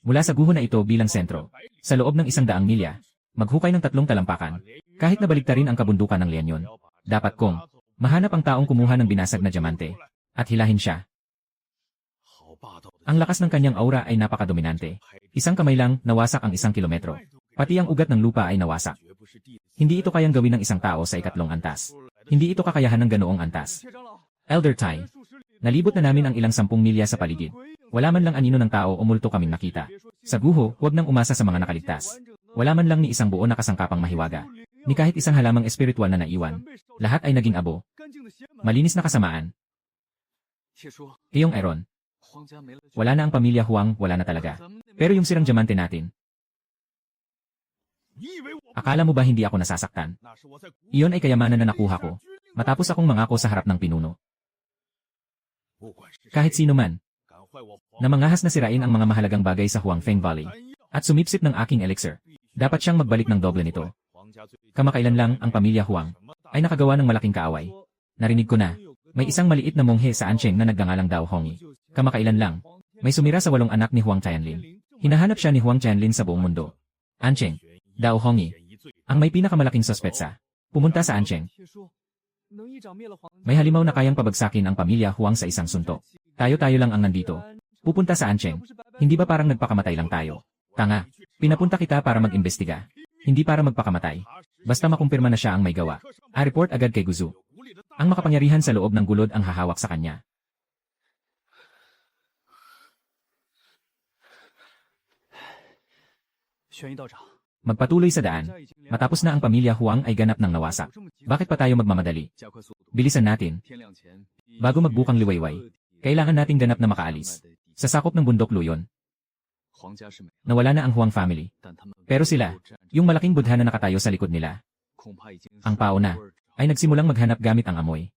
Mula sa guho na ito bilang sentro, sa loob ng 100 milya, maghukay ng 3 talampakan. Kahit na baliktarin ang kabundukan ng Lianyon, dapat kong mahanap ang taong kumuha ng binasag na diamante at hilahin siya. Ang lakas ng kanyang aura ay napakadominante. Isang kamay lang, nawasak ang 1 kilometro. Pati ang ugat ng lupa ay nawasak. Hindi ito kayang gawin ng isang tao sa 3 antas. Hindi ito kakayahan ng ganoong antas. Elder Tai, nalibot na namin ang ilang 10 milya sa paligid. Wala man lang anino ng tao o multo kaming nakita. Sa guho, huwag nang umasa sa mga nakaligtas. Wala man lang ni isang buo na kasangkapang mahiwaga. Ni kahit isang halamang espiritual na naiwan. Lahat ay naging abo. Malinis na kasamaan. Iyong Iron. Wala na ang pamilya Huang, wala na talaga. Pero yung sirang diamante natin. Akala mo ba hindi ako nasasaktan? Iyon ay kayamanan na nakuha ko. Matapos akong mangako sa harap ng pinuno. Kahit sino man. Na mangahas na sirain ang mga mahalagang bagay sa Huangfeng Valley. At sumipsip ng aking elixir. Dapat siyang magbalik ng doble nito. Kamakailan lang ang pamilya Huang ay nakagawa ng malaking kaaway. Narinig ko na. May isang maliit na monghe sa Ansheng na nagngangalang Dao Hongi. Kamakailan lang. May sumira sa 8 anak ni Huang Tianlin. Hinahanap siya ni Huang Tianlin sa buong mundo. Ansheng. Dao Hongi. Ang may pinakamalaking sospetsa. Pumunta sa Ansheng. May halimaw na kayang pabagsakin ang pamilya Huang sa isang suntok. Tayo-tayo lang ang nandito. Pupunta sa Ansheng. Hindi ba parang nagpakamatay lang tayo? Tanga. Pinapunta kita para mag-imbestiga. Hindi para magpakamatay. Basta makumpirma na siya ang may gawa. A-report agad kay Guzu. Ang makapangyarihan sa loob ng gulod ang hahawak sa kanya. Magpatuloy sa daan. Matapos na ang pamilya Huang ay ganap ng nawasak. Bakit pa tayo magmamadali? Bilisan natin. Bago magbukang liwayway, kailangan nating ganap na makaalis. Sa sakop ng bundok Luyon. Nawala na ang Huang family. Pero sila, yung malaking budha na nakatayo sa likod nila, Ang pauna ay nagsimulang maghanap gamit ang amoy.